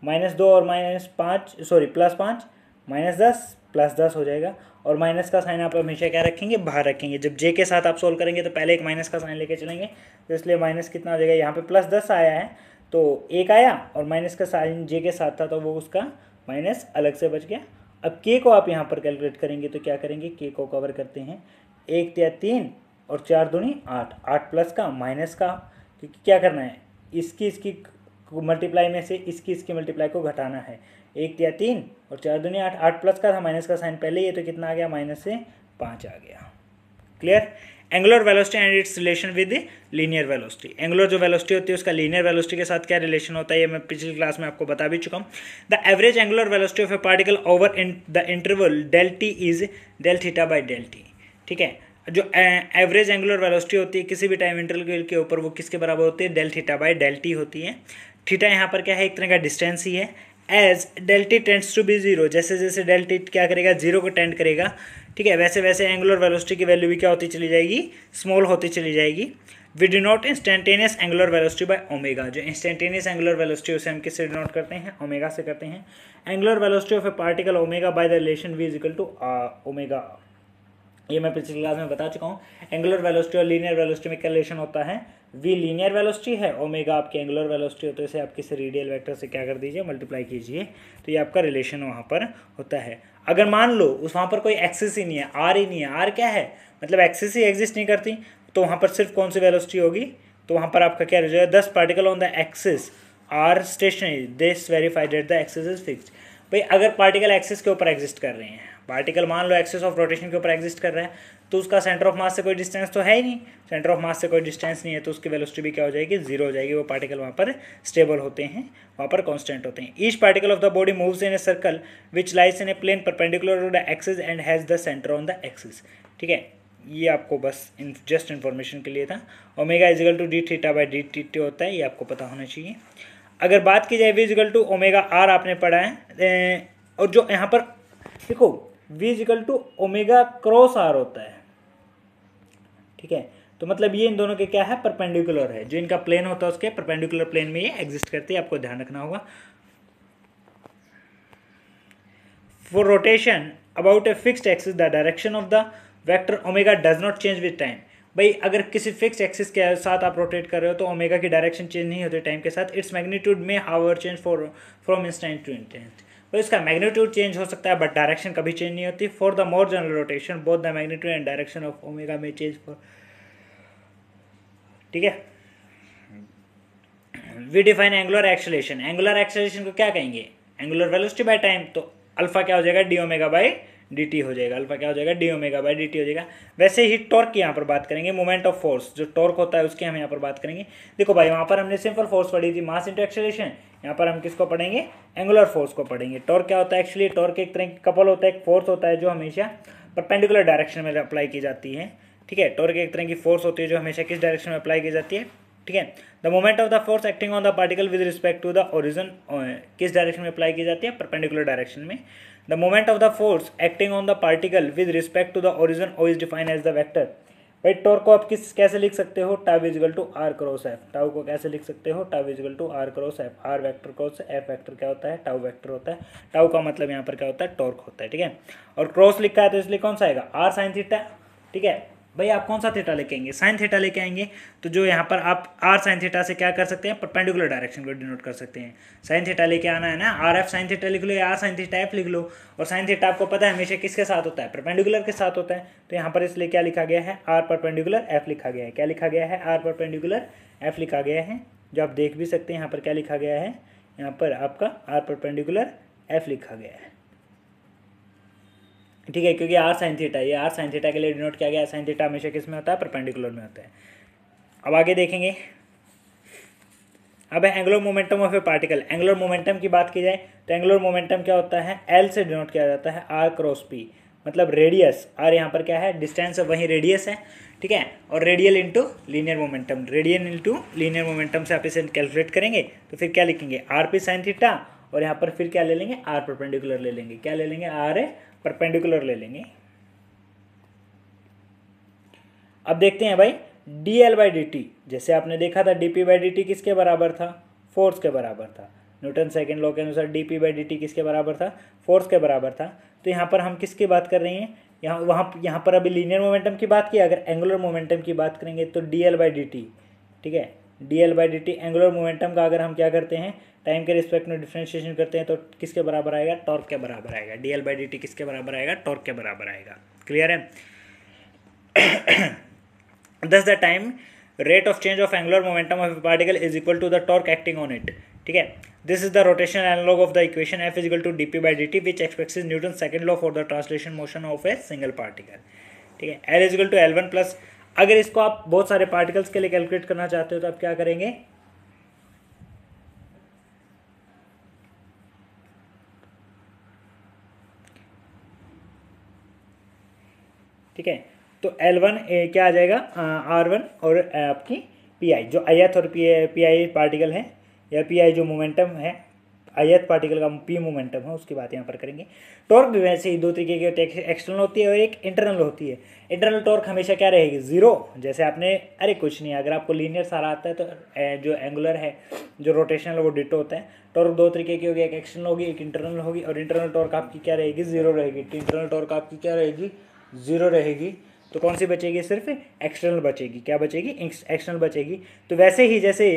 -2 और -5 सॉरी +5 -10 +10 हो जाएगा। और माइनस का साइन आप हमेशा क्या रखेंगे, बाहर रखेंगे। जब जे के साथ आप सोल्व करेंगे तो पहले एक माइनस का साइन लेके चलेंगे, तो इसलिए माइनस कितना हो जाएगा, यहाँ पे +10 आया है तो 1 आया और माइनस का साइन जे के साथ था तो वो उसका माइनस अलग से बच गया। अब के को आप यहाँ पर कैलकुलेट करेंगे तो क्या करेंगे, के को कवर करते हैं, 1 या 3 और 4 दूनी 8, 8 प्लस का माइनस का, क्योंकि क्या करना है, इसकी मल्टीप्लाई में से इसकी मल्टीप्लाई को घटाना है। 1 या 3 और 4 दूनी 8, 8 प्लस का था, माइनस का साइन पहले ही है तो कितना आ गया, माइनस से 5 आ गया। Clear. Angular velocity and it's relation with linear velocity. Angular जो वेलोसिटी होती है उसका लीनियर वेलोसिटी के साथ क्या रिलेशन होता है, ये मैं पिछली क्लास में आपको बता भी चुका हूँ। The average angular velocity of a particle over in the interval del T is del theta by del T. ठीक है, जो एवरेज एंगुलर वेलोसिटी होती है किसी भी टाइम इंटरवल के ऊपर वो किसके बराबर होती है, del theta by del T होती है। थीटा यहाँ पर क्या है, एक तरह का डिस्टेंस ही है। As del T tends to be zero, जैसे जैसे डेल टी क्या करेगा, जीरो को टेंड करेगा, ठीक है, वैसे वैसे एंगुलर वेलोसिटी की वैल्यू भी क्या होती चली जाएगी, स्मॉल होती चली जाएगी। We denote instantaneous angular velocity by omega. जो इंस्टेंटेनियस एंगुलर वेलोसिटी उसे हम किससे डिनोट करते हैं, ओमेगा से करते हैं। Angular velocity of a particle omega by the relation V is equal to omega. ये मैं पिछली क्लास में बता चुका हूँ। एंगुलर वेलोसिटी और लीनियर वेलोसिटी में क्या रिलेशन होता है, वी लीनियर वेलोसिटी है, ओमेगा आपकी एंगुलर वेलोसिटी होती है, इसे आप किसी रेडियल वेक्टर से क्या कर दीजिए, मल्टीप्लाई कीजिए, तो ये आपका रिलेशन वहाँ पर होता है। अगर मान लो उस वहाँ पर कोई एक्सिस ही नहीं है, आर ही नहीं है, आर क्या है, मतलब एक्सिस ही एग्जिस्ट नहीं करती, तो वहाँ पर सिर्फ कौन सी वेलोसिटी होगी, तो वहाँ पर आपका क्या हो जाएगा, 10 particle on the axis are stationary, this verified that the axis is fixed. भाई अगर पार्टिकल एक्सिस के ऊपर एग्जिस्ट कर रहे हैं, पार्टिकल मान लो एक्सिस ऑफ रोटेशन के ऊपर एग्जिस्ट कर रहा है, तो उसका सेंटर ऑफ मास से कोई डिस्टेंस तो है ही नहीं, सेंटर ऑफ मास से कोई डिस्टेंस नहीं है, तो उसकी वेलोसिटी भी क्या हो जाएगी, जीरो हो जाएगी। वो पार्टिकल वहाँ पर स्टेबल होते हैं, वहाँ पर कांस्टेंट होते हैं। Each particle of the body moves in a circle which lies in a plane perpendicular to the axis and has the centre on the axis. ठीक है, ये आपको बस जस्ट इन्फॉर्मेशन के लिए था। Omega is equal to d theta by d t होता है, ये आपको पता होना चाहिए। अगर बात की जाए v is equal to omega r, आपने पढ़ा है, और जो यहाँ पर देखो v is equal to omega cross r होता है। ठीक है, तो मतलब ये इन दोनों के क्या है, परपेंडिकुलर है, जो इनका प्लेन होता है उसके परपेंडिकुलर प्लेन में ये एग्जिस्ट करते हैं, आपको ध्यान रखना होगा। For rotation about a fixed axis the direction of the vector omega does not change with time. भाई अगर किसी फिक्स एक्सिस के साथ आप रोटेट कर रहे हो तो ओमेगा की डायरेक्शन चेंज नहीं होती टाइम के साथ। इट्स मैग्नीट्यूड में however change from instant to instant, तो इसका मैग्नीट्यूड चेंज हो सकता है बट डायरेक्शन कभी चेंज नहीं होती। For the more general rotation both the magnitude and direction of omega में चेंज फॉर। ठीक है, we define angular acceleration. Angular acceleration को क्या कहेंगे, एंगुलर वेलोसिटी बाय टाइम, तो अल्फा क्या हो जाएगा, d omega by d t हो जाएगा, अल्फा क्या हो जाएगा, d omega by d t हो जाएगा। वैसे ही टॉर्क की यहाँ पर बात करेंगे, मोमेंट ऑफ फोर्स जो टॉर्क होता है उसकी हम यहाँ पर बात करेंगे। देखो भाई वहाँ पर हमने सिंपल फोर्स पढ़ी थी, मास इंटू एक्सेलरेशन, यहाँ पर हम किसको पढ़ेंगे, एंगुलर फोर्स को पढ़ेंगे। टॉर्क क्या होता है, एक्चुअली टॉर्क एक तरह की कपल होता है, एक फोर्स होता है जो हमेशा परपेंडिकुलर डायरेक्शन में अप्लाई की जाती है। ठीक है, टॉर्क एक तरह की फोर्स होती है जो हमेशा किस डायरेक्शन में अप्लाई की जाती है। ठीक है, the moment of the force acting on the particle with respect to the origin, किस डायरेक्शन में अप्लाई की जाती है, परपेंडिकुलर डायरेक्शन में। The moment of the force acting on the particle with respect to the origin o is defined as the vector. भाई torque को आप कैसे लिख सकते हो, tau is equal to r cross f. Tau को कैसे लिख सकते हो, tau is equal to r cross f. R vector cross f vector क्या होता है, टाउ वेक्टर होता है। टाउ का मतलब यहाँ पर क्या होता है, टॉर्क होता है। ठीक है, और क्रॉस लिखा है तो इसलिए कौन सा आएगा, आर साइन थीटा। ठीक है भाई, आप कौन सा थीटा लेके आएंगे, साइन थीटा लेके आएंगे, तो जो यहाँ पर आप आर साइन थीटा से क्या कर सकते हैं, परपेंडिकुलर डायरेक्शन को डिनोट कर सकते हैं। साइन थीटा लेके आना है ना, आर एफ साइन थीटा लिख लो या आर साइन थीटा एफ लिख लो। और साइन थीटा आपको पता है हमेशा किसके साथ होता है, परपेंडिकुलर के साथ होता है, तो यहाँ पर इसलिए क्या लिखा गया है, आर परपेंडिकुलर एफ लिखा गया है। क्या लिखा गया है, आर परपेंडिकुलर एफ लिखा गया है, जो आप देख भी सकते हैं यहाँ पर क्या लिखा गया है, यहाँ पर आपका आर परपेंडिकुलर एफ लिखा गया है। ठीक है, क्योंकि आर साइन थीटा, ये आर साइन थीटा के लिए डिनोट किया गया है। साइन थीटा हमेशा किस में होता है, परपेंडिकुलर में होता है। अब आगे देखेंगे, अब है angular momentum of a particle. Angular momentum की बात की जाए तो एंगुलर मोमेंटम क्या होता है, एल से डिनोट किया जाता है, आर क्रॉस पी, मतलब रेडियस। आर यहाँ पर क्या है, डिस्टेंस है, वहीं रेडियस है। ठीक है, और radial into linear momentum, radial into linear momentum से आप इसे कैलकुलेट करेंगे तो फिर क्या लिखेंगे, आर पी साइन थीटा, और यहाँ पर फिर क्या ले लेंगे, आर परपेंडिकुलर ले लेंगे। क्या ले लेंगे, आर परपेंडिकुलर ले लेंगे। अब देखते हैं भाई D L by d T, जैसे आपने देखा था D P by d T किसके बराबर था, फोर्स के बराबर था। न्यूटन सेकेंड लॉ के अनुसार D P by d T किसके बराबर था, फोर्स के बराबर था। तो यहाँ पर हम किसकी बात कर रहे हैं, यहाँ पर अभी लीनियर मोमेंटम की बात की, अगर एंगुलर मोमेंटम की बात करेंगे तो dl/dt, ठीक है, dl/dt एंगुलर मोमेंटम का अगर हम क्या करते हैं टाइम के रिस्पेक्ट में डिफरेंशिएशन करते हैं तो किसके बराबर आएगा, टॉर्क के बराबर आएगा। dl/dt किसके बराबर आएगा, टॉर्क के बराबर आएगा। क्लियर है। Thus the time rate of change of angular momentum of a particle is equal to the torque acting on it, ठीक है। This is the rotational analog of the equation F is equal to dp/dt which expresses Newton's second law for the translation motion of a single particle, ठीक है। L is equal to L1 plus, अगर इसको आप बहुत सारे particles के लिए calculate करना चाहते हो तो आप क्या करेंगे, ठीक है, तो L1 क्या आ जाएगा, R1 और आपकी PI जो ith और PI पार्टिकल है, या PI जो मोमेंटम है, ith पार्टिकल का P मोमेंटम है, उसकी बात यहाँ पर करेंगे। टॉर्क भी वैसे ही दो तरीके की होती है, एक्सटर्नल होती है और एक इंटरनल होती है। इंटरनल टॉर्क हमेशा क्या रहेगी, जीरो। जैसे आपने, अरे कुछ नहीं, अगर आपको लीनियर सारा आता है तो जो एंगुलर है, जो रोटेशनल, वो डिटो होता है। टॉर्क दो तरीके की होगी, एक एक्सटर्नल होगी, एक इंटरनल होगी, और इंटरनल टॉर्क आपकी क्या रहेगी, जीरो रहेगी। इंटरनल टॉर्क आपकी क्या रहेगी, जीरो रहेगी। तो कौन सी बचेगी, सिर्फ एक्सटर्नल बचेगी। क्या बचेगी, एक्सटर्नल बचेगी। तो वैसे ही जैसे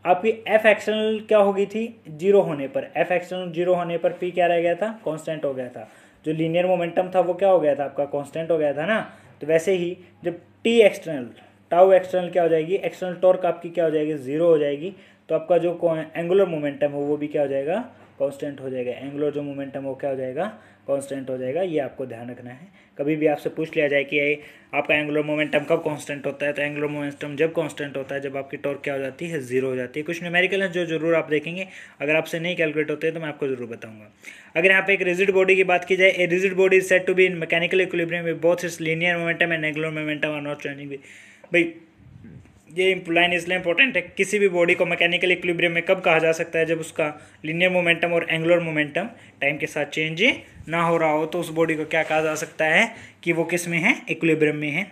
आपकी एफ एक्सटर्नल क्या हो गई थी, जीरो होने पर, एफ एक्सटर्नल जीरो होने पर पी क्या रह गया था, कांस्टेंट हो गया था। जो लीनियर मोमेंटम था वो क्या हो गया था, आपका कांस्टेंट हो गया था ना। तो वैसे ही जब टी एक्सटर्नल, टाउ एक्सटर्नल क्या हो जाएगी, एक्सटर्नल टॉर्क आपकी क्या हो जाएगी, जीरो हो जाएगी। तो आपका जो एंगुलर मोमेंटम हो वो भी क्या हो जाएगा, कांस्टेंट हो जाएगा। एंगुलर जो मोमेंटम हो क्या हो जाएगा, कांस्टेंट हो जाएगा। ये आपको ध्यान रखना है। कभी भी आपसे पूछ लिया जाए कि आपका एंगुलर मोमेंटम कब कांस्टेंट होता है, तो एंगुलर मोमेंटम जब कांस्टेंट होता है जब आपकी टॉर्क क्या हो जाती है, जीरो हो जाती है। कुछ न्यूमेरिकल है जो जरूर आप देखेंगे, अगर आपसे नहीं कैलकुलेट होते हैं तो मैं आपको जरूर बताऊंगा। अगर यहाँ पे एक रिजिड बॉडी की बात की जाए, a rigid body is said to be in mechanical equilibrium with both its linear momentum and angular momentum are not changing. भाई ये लाइन इसलिए इंपॉर्टेंट है, किसी भी बॉडी को मैकेनिकल इक्विलिब्रियम में कब कहा जा सकता है, जब उसका लीनियर मोमेंटम और एंगुलर मोमेंटम टाइम के साथ चेंज ना हो रहा हो, तो उस बॉडी को क्या कहा जा सकता है कि वो किस में है, इक्विलिब्रियम में है।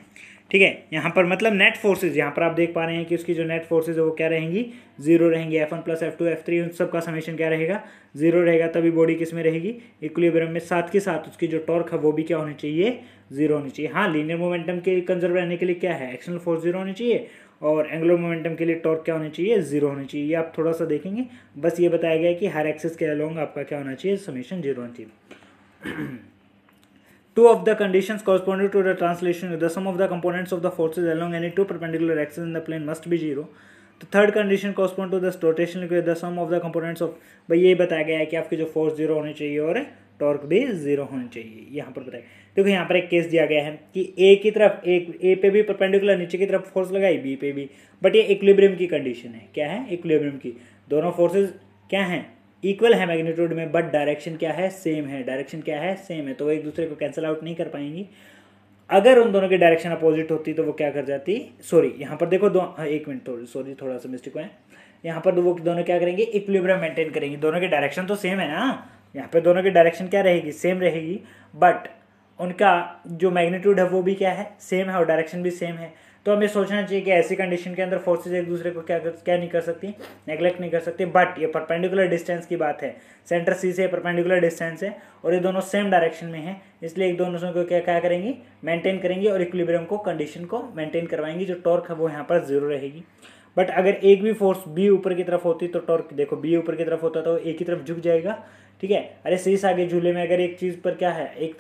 ठीक है, यहाँ पर मतलब नेट फोर्सेज, यहाँ पर आप देख पा रहे हैं कि उसकी जो नेट फोर्सेज है वो क्या रहेंगी, जीरो रहेंगी। F1 प्लस F2 F3 उन सब का समेशन क्या रहेगा, जीरो रहेगा। तभी बॉडी किस में रहेगी, इक्विलिब्रियम में। साथ के साथ उसकी जो टॉर्क है वो भी क्या होनी चाहिए, जीरो होनी चाहिए। हाँ, लीनियर मोमेंटम के कंजर्व रहने के लिए क्या है, एक्सटर्नल फोर्स जीरो होनी चाहिए, और एंगुलर मोमेंटम के लिए टॉर्क क्या होनी चाहिए, जीरो होनी चाहिए। ये आप थोड़ा सा देखेंगे, बस ये बताया गया है कि हर एक्सिस के अलोंग आपका क्या होना चाहिए, समेशन जीरो होना चाहिए। Two of the conditions corresponding to the translation, the sum of the components of the forces along any two perpendicular axes in the plane must be zero. The third condition correspond to the rotational equation, the sum of the components of, भाई ये बताया गया है कि आपकी जो force zero होनी चाहिए और टॉर्क भी जीरो होनी चाहिए। यहाँ पर बताया, देखो यहाँ पर एक केस दिया गया है कि ए की तरफ, ए पे भी परपेंडिकुलर नीचे की तरफ फोर्स लगाई, बी पे भी, बट ये इक्विलिब्रियम की कंडीशन है। क्या है, इक्विलिब्रियम की। दोनों फोर्सेज क्या हैं, इक्वल है मैग्नीट्यूड में, बट डायरेक्शन क्या है, सेम है। डायरेक्शन क्या है, सेम है, तो वो एक दूसरे को कैंसिल आउट नहीं कर पाएंगी। अगर उन दोनों की डायरेक्शन अपोजिट होती तो वो क्या कर जाती, सॉरी यहाँ पर देखो एक मिनट, सॉरी थोड़ा सा मिस्टेक है। यहाँ पर वो दोनों क्या करेंगे, इक्विलिब्रियम मेंटेन करेंगे। दोनों की डायरेक्शन तो सेम है ना, यहाँ पे दोनों की डायरेक्शन क्या रहेगी, सेम रहेगी, बट उनका जो मैग्नीट्यूड है वो भी क्या है, सेम है, और डायरेक्शन भी सेम है। तो हमें सोचना चाहिए कि ऐसी कंडीशन के अंदर फोर्सेज एक दूसरे को क्या नहीं कर सकती, नेग्लेक्ट नहीं कर सकती। बट ये परपेंडिकुलर डिस्टेंस की बात है, सेंटर सी से परपेंडिकुलर डिस्टेंस है, और ये दोनों सेम डायरेक्शन में है, इसलिए एक दोनों को क्या करेंगी, मेंटेन करेंगी, और इक्विलिब्रियम को, कंडीशन को मेंटेन करवाएंगी। जो टॉर्क है वो यहाँ पर जीरो रहेगी। बट अगर एक भी फोर्स बी ऊपर की तरफ होती तो टॉर्क, देखो बी ऊपर की तरफ होता तो एक ही तरफ झुक जाएगा। ठीक है, अरे शीश आगे झूले में अगर एक चीज़ पर क्या है, एक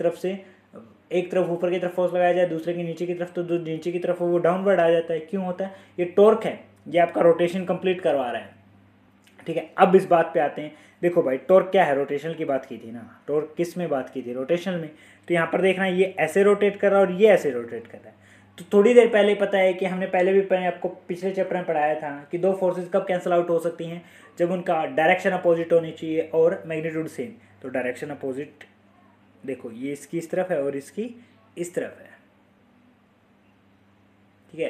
तरफ ऊपर की तरफ फोर्स लगाया जाए, दूसरे की नीचे की तरफ, तो नीचे की तरफ वो डाउनवर्ड आ जाता है। क्यों होता है, ये टॉर्क है, ये आपका रोटेशन कंप्लीट करवा रहा है। ठीक है, अब इस बात पे आते हैं। देखो भाई, टॉर्क क्या है, रोटेशनल की बात की थी ना, टॉर्क किस में बात की थी, रोटेशनल में। तो यहाँ पर देखना, ये ऐसे रोटेट कर रहा है और ये ऐसे रोटेट कर रहा है। तो थोड़ी देर पहले पता है कि हमने पहले भी आपको पिछले चैप्टर में पढ़ाया था कि दो फोर्सेज कब कैंसिल आउट हो सकती हैं, जब उनका डायरेक्शन अपोजिट होनी चाहिए और मैग्नीट्यूड सेम। तो डायरेक्शन अपोजिट, देखो ये इसकी इस तरफ है और इसकी इस तरफ है। ठीक है,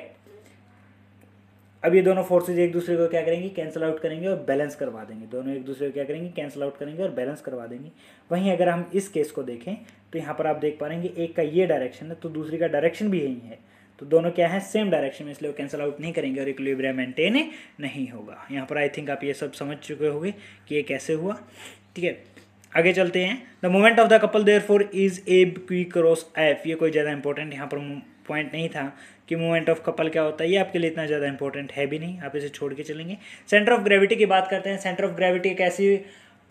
अब ये दोनों फोर्सेज एक दूसरे को क्या करेंगी, कैंसिल आउट करेंगे और बैलेंस करवा देंगे। दोनों एक दूसरे को क्या करेंगे, कैंसिल आउट करेंगे और बैलेंस करवा देंगे। वहीं अगर हम इस केस को देखें तो यहाँ पर आप देख पा रहे हैं एक का ये डायरेक्शन है तो दूसरी का डायरेक्शन भी यही है, तो दोनों क्या है, सेम डायरेक्शन में, इसलिए वो कैंसिल आउट नहीं करेंगे और इक्विलिब्रियम मेंटेन नहीं होगा। यहाँ पर आई थिंक आप ये सब समझ चुके होंगे कि ये कैसे हुआ। ठीक है, आगे चलते हैं। The moment of the couple therefore is a Q cross F. ये कोई ज़्यादा इंपॉर्टेंट यहाँ पर पॉइंट नहीं था कि मोमेंट ऑफ कपल क्या होता है, ये आपके लिए इतना ज़्यादा इंपॉर्टेंट है भी नहीं, आप इसे छोड़ के चलेंगे। सेंटर ऑफ ग्रेविटी की बात करते हैं। सेंटर ऑफ ग्रेविटी एक ऐसी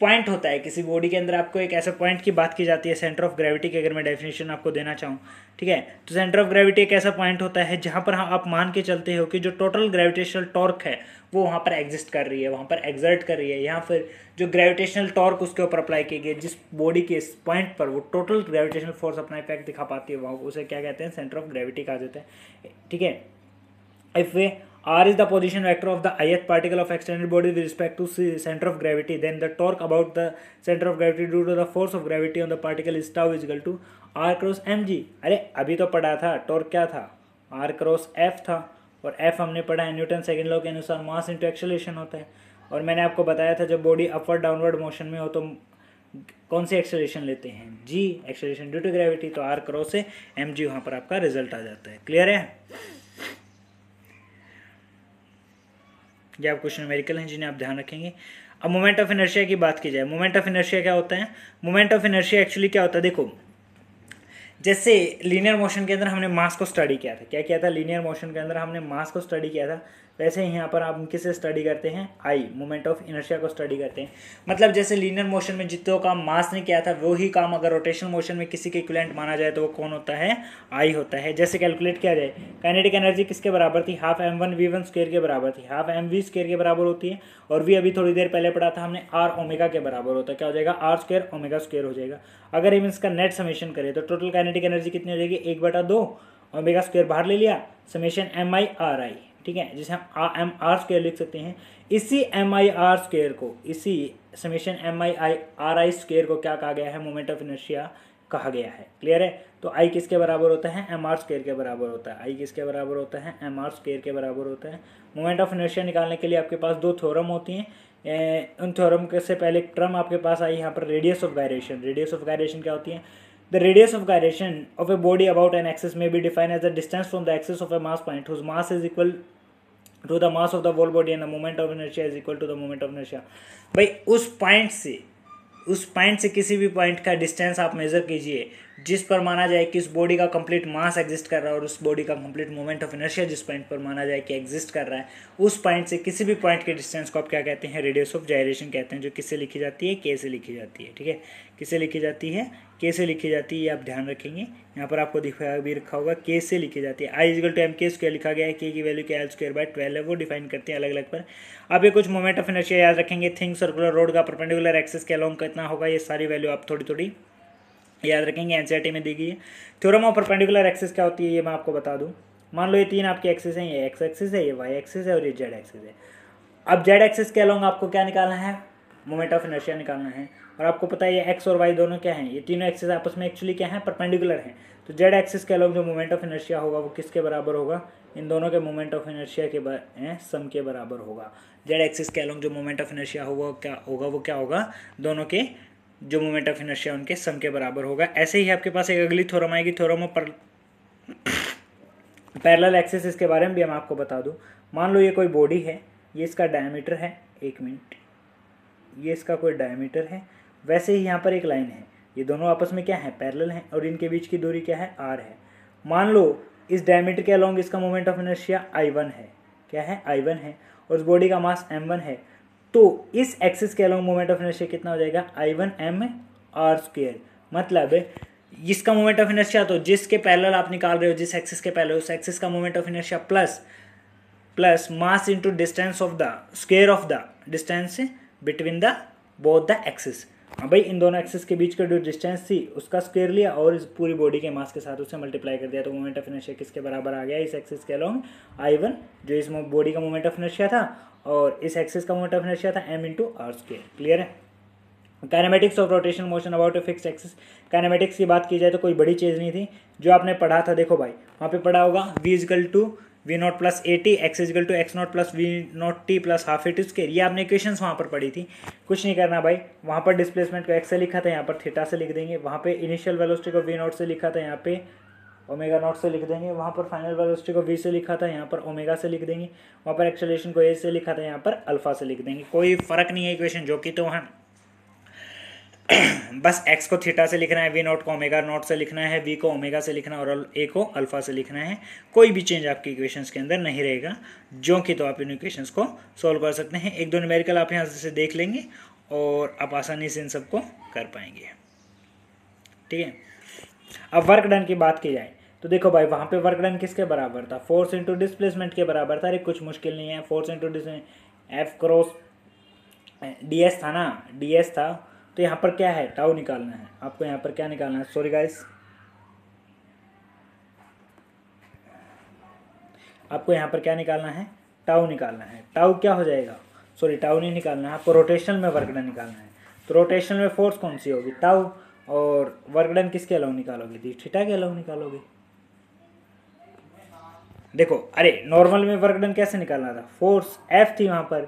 पॉइंट होता है किसी बॉडी के अंदर, आपको एक ऐसा पॉइंट की बात की जाती है सेंटर ऑफ ग्रेविटी की। अगर मैं डेफिनेशन आपको देना चाहूँ, ठीक है, तो सेंटर ऑफ ग्रेविटी एक ऐसा पॉइंट होता है जहाँ पर आप मान के चलते हो कि जो टोटल ग्रेविटेशनल टॉर्क है वो वहाँ पर एग्जिस्ट कर रही है, वहाँ पर एग्जर्ट कर रही है, यहाँ फिर जो ग्रेविटेशनल टॉर्क उसके ऊपर अप्लाई की गई, जिस बॉडी के इस पॉइंट पर वो टोटल ग्रेविटेशनल फोर्स अपना इफेक्ट दिखा पाती है, वहाँ उसे क्या कहते हैं, सेंटर ऑफ ग्रेविटी कहा जाता है। ठीक है, if way r is the position vector of the ith particle of extended body with respect to center of gravity, then the torque about the center of gravity due to the force of gravity on the particle is tau is equal to r cross mg। अरे अभी तो पढ़ा था torque क्या था, r cross f था, और f हमने पढ़ा है न्यूटन सेकंड लॉ के अनुसार मास इंटू एक्सेलरेशन होता है। और मैंने आपको बताया था जब बॉडी अपवर्ड डाउनवर्ड मोशन में हो तो कौन सी एक्सेलरेशन लेते हैं, g acceleration due to gravity, तो r क्रॉस से mg वहाँ पर आपका रिजल्ट आ जाता है। क्लियर है, ये आप क्वेश्चन न्यूमेरिकल हैं जिन्हें आप ध्यान रखेंगे। अब मोमेंट ऑफ इनर्शिया की बात की जाए, मोमेंट ऑफ इनर्शिया क्या होता है, मोमेंट ऑफ इनर्शिया एक्चुअली क्या होता है, देखो जैसे लीनियर मोशन के अंदर हमने मास को स्टडी किया था, क्या किया था, लीनियर मोशन के अंदर हमने मास को स्टडी किया था, वैसे ही यहाँ पर आप किसे स्टडी करते हैं, आई मोमेंट ऑफ इनर्शिया को स्टडी करते हैं। मतलब जैसे लीनियर मोशन में जितना काम मास ने किया था वो ही काम अगर रोटेशनल मोशन में किसी के इक्विवेलेंट माना जाए तो वो कौन होता है, आई होता है। जैसे कैलकुलेट किया जाए, काइनेटिक एनर्जी किसके बराबर थी, हाफ m1v1 स्क्वायर के बराबर थी, हाफ mv स्क्वायर के बराबर होती है, और v अभी थोड़ी देर पहले पढ़ा था हमने r ओमेगा के बराबर होता है, क्या हो जाएगा, r स्क्वायर ओमेगा स्क्वायर हो जाएगा। अगर हम इसका नेट समेशन करें तो टोटल काइनेटिक एनर्जी कितनी हो जाएगी, 1/2 ओमेगा स्क्वायर बाहर ले लिया, समेशन mi/ri, ठीक है, जिसे हम एम आर स्क्वायर लिख सकते हैं। इसी mi/r स्क्वायर को, इसी समेशन mi/ri स्क्वायर को क्या कहा गया है, मोमेंट ऑफ इनर्शिया कहा गया है। क्लियर है, तो आई किसके बराबर होता है, mr स्क्वायर के बराबर होता है, आई किसके बराबर होता है, mr स्क्वायर के बराबर होता है। मोमेंट ऑफ इनर्शिया निकालने के लिए आपके पास दो थ्योरम होती हैं, उन थ्योरम के से पहले एक टर्म आपके पास आई यहाँ पर, radius of gyration. Radius of gyration क्या होती है, The radius of gyration of a body about an axis may be defined as the distance from the axis of a mass point whose mass is equal to the mass of the whole body and the moment of inertia is equal to the moment of inertia। भाई उस point से किसी भी point का distance आप major कीजिए जिस पर माना जाए कि उस बॉडी का कंप्लीट मास एग्जिस्ट कर रहा है और उस बॉडी का कंप्लीट मोमेंट ऑफ इनर्शिया जिस पॉइंट पर माना जाए कि एग्जिस्ट कर रहा है, उस पॉइंट से किसी भी पॉइंट के डिस्टेंस को आप क्या कहते हैं, रेडियस ऑफ जायरेशन कहते हैं, जो किससे लिखी जाती है, के से लिखी जाती है। ठीक है, किससे लिखी जाती है, के से लिखी जाती है, ये आप ध्यान रखेंगे। यहाँ पर आपको दिखाया भी रखा होगा, के से लिखी जाती है। आई इक्वल टू एम के स्क्वायर लिखा गया है, के की वैल्यू के एल स्क्वायर बाय 12 है, वो डिफाइन करते हैं अलग अलग पर। आप ये कुछ मोमेंट ऑफ इनर्शिया याद रखेंगे, थिंक सर्कुलर रोड का परपेंडिकुलर एक्सिस के अलोंग कितना होगा, ये सारी वैल्यू आप थोड़ी थोड़ी याद रखेंगे, एनसीईआरटी में दी गई है। थ्योरम ऑफ परपेंडिकुलर एक्सिस क्या होती है ये मैं आपको बता दूं। मान लो ये तीन आपकी एक्सिस हैं, ये एक्स एक्सिस है, ये वाई एक्सिस है और ये जेड एक्सिस है। अब जेड एक्सिस के अलोंग आपको क्या निकालना है, मोमेंट ऑफ इनर्शिया निकालना है। और आपको पता है ये एक्स और वाई दोनों क्या हैं, ये तीनों एक्सिस आपस में एक्चुअली क्या है, परपेंडिकुलर हैं। तो जेड एक्सिस के अलोंग जो मोमेंट ऑफ इनर्शिया होगा वो किसके बराबर होगा, इन दोनों के मोमेंट ऑफ इनर्शिया के सम के बराबर होगा। जेड एक्सिस के अलोंग जो मोमेंट ऑफ इनर्शिया होगा वो क्या होगा, दोनों के जो मोमेंट ऑफ इनर्शिया उनके सम के बराबर होगा। ऐसे ही आपके पास एक अगली थ्योरम आएगी, थ्योरम ऑफ पैरेलल एक्सिस। इसके बारे में भी हम आपको बता दूं। मान लो ये कोई बॉडी है, ये इसका डायमीटर है, एक मिनट, ये इसका कोई डायमीटर है, वैसे ही यहाँ पर एक लाइन है, ये दोनों आपस में क्या है, पैरेलल हैं, और इनके बीच की दूरी क्या है, r है। मान लो इस डायमीटर के अलोंग इसका मोमेंट ऑफ इनर्शिया I1 है, क्या है, I1 है, और उस बॉडी का मास m1 है। तो इस एक्सिस के अलोंग मोमेंट ऑफ इनर्शिया कितना हो जाएगा, I1 m r स्क्वायर। मतलब इसका मोमेंट ऑफ इनर्शिया, तो जिसके पैरेलल आप निकाल रहे हो, जिस एक्सिस के पैरेलल, उस एक्सिस का moment of inertia plus mass into distance of the square of the distance between the both the axis. हाँ भाई, इन दोनों एक्सिस के बीच का जो डिस्टेंस थी उसका स्क्वायर लिया और इस पूरी बॉडी के मास के साथ उसे मल्टीप्लाई कर दिया, तो मोमेंट ऑफ इनर्शिया किसके बराबर आ गया, इस एक्सिस के अलोंग I1 जो इस बॉडी का मोमेंट ऑफ इनर्शिया था, और इस एक्सिस का मोमेंट ऑफ इनर्शिया था m into r square. Clear है। Kinematics of rotational motion about a fixed axis. Kinematics की बात की जाए तो कोई बड़ी चीज़ नहीं थी, जो आपने पढ़ा था, देखो भाई वहाँ पे पढ़ा होगा v is equal to v naught plus a t, x is equal to x naught plus v naught t plus half a t square. ये आपने इक्वेशंस वहाँ पर पढ़ी थी, कुछ नहीं करना भाई। वहाँ पर डिस्प्लेसमेंट को एक्स से लिखा था, यहाँ पर थीटा से लिख देंगे। वहाँ पे इनिशियल वेलोसिटी को वी नॉट से लिखा था, यहाँ पे ओमेगा नॉट से लिख देंगे। वहाँ पर फाइनल वेलोसिटी को वी से लिखा था, यहाँ पर ओमेगा से लिख देंगे। वहाँ पर एक्सेलरेशन को ए से लिखा था, यहाँ पर अल्फा से लिख देंगे। कोई फर्क नहीं है इक्वेशन जो कि तो है। बस x को थीटा से लिखना है, v नॉट को ओमेगा नॉट से लिखना है, v को ओमेगा से लिखना है और a को अल्फा से लिखना है। कोई भी चेंज आपकी इक्वेशंस के अंदर नहीं रहेगा, जो कि तो आप इन इक्वेशंस को सॉल्व कर सकते हैं। एक दो न्यूमेरिकल आप यहाँ से देख लेंगे और आप आसानी से इन सबको कर पाएंगे, ठीक है। अब वर्क डन की बात की जाए तो देखो भाई, वहाँ पे वर्क डन किसके बराबर था, फोर्स इंटू डिस्प्लेसमेंट के बराबर था। अरे कुछ मुश्किल नहीं है, force into F cross ds था ना, ds था। तो यहाँ पर क्या है, टाउ निकालना है आपको। यहाँ पर क्या निकालना है, सॉरी गाइस, आपको यहाँ पर क्या निकालना है, टाउ निकालना है। टाउ क्या हो जाएगा, सॉरी टाउ नहीं निकालना है आपको, रोटेशनल में वर्क डन निकालना है। तो रोटेशनल में फोर्स कौन सी होगी, टाउ, और वर्क डन किसके अलाउ निकालोगे, थीटा के अलाउ निकालोगे। देखो अरे नॉर्मल में वर्क डन कैसे निकालना था, फोर्स एफ थी वहाँ पर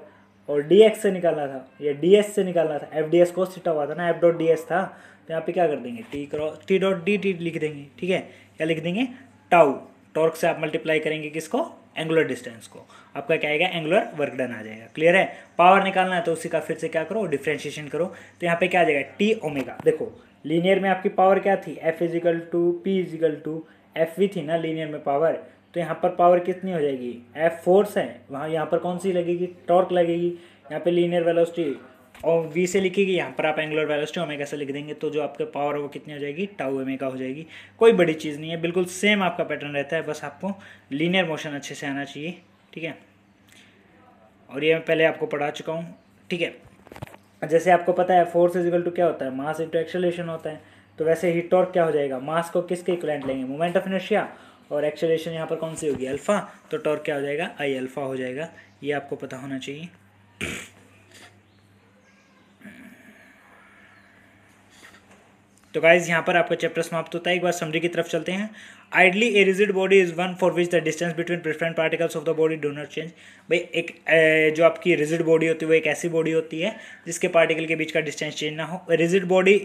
और dx से निकालना था या ds से निकालना था, F D S cos theta हुआ था ना, एफ डॉट डी एस था। तो यहाँ पे क्या कर देंगे, टी डॉट डी टी लिख देंगे, ठीक है। क्या लिख देंगे, टाउ, टॉर्क से आप मल्टीप्लाई करेंगे किसको, एंगुलर डिस्टेंस को, आपका क्या आएगा, एंगुलर वर्क डन आ जाएगा। क्लियर है। पावर निकालना है तो उसी का फिर से क्या करो, डिफ्रेंशिएशन करो। तो यहाँ पे क्या आ जाएगा, टी ओमेगा। देखो लीनियर में आपकी पावर क्या थी, f is equal to p is equal to f v थी ना लीनियर में पावर। तो यहाँ पर पावर कितनी हो जाएगी, एफ फोर्स है वहाँ, यहाँ पर कौन सी लगेगी, टॉर्क लगेगी। यहाँ पे लीनियर वेलोसिटी और वी से लिखेगी, यहाँ पर आप एंगुलर वेलोसिटी ओमेगा से लिख देंगे। तो जो आपके पावर है वो कितनी हो जाएगी, टाउ ओमेगा हो जाएगी। कोई बड़ी चीज़ नहीं है, बिल्कुल सेम आपका पैटर्न रहता है, बस आपको लीनियर मोशन अच्छे से आना चाहिए, ठीक है। और ये मैं पहले आपको पढ़ा चुका हूँ, ठीक है। जैसे आपको पता है फोर्स इजिकल टू क्या होता है, मास इंटू एक्सेलरेशन होता है। तो वैसे ही टॉर्क क्या हो जाएगा, मास को किसके इक्विवेलेंट लेंगे, मोमेंट ऑफ इनर्शिया, और एक्सेलरेशन यहाँ पर कौन सी होगी, अल्फा। तो टॉर्क क्या हो जाएगा, आई अल्फा हो जाएगा। ये आपको पता होना चाहिए। तो गाइज यहाँ पर आपका चैप्टर समाप्त होता है। एक बार समरी की तरफ चलते हैं। Ideally A rigid body is one for which the distance between different particles of the body do not change. भाई एक जो आपकी रिजिड बॉडी होती है वो एक ऐसी बॉडी होती है जिसके पार्टिकल के बीच का डिस्टेंस चेंज ना हो। Rigid body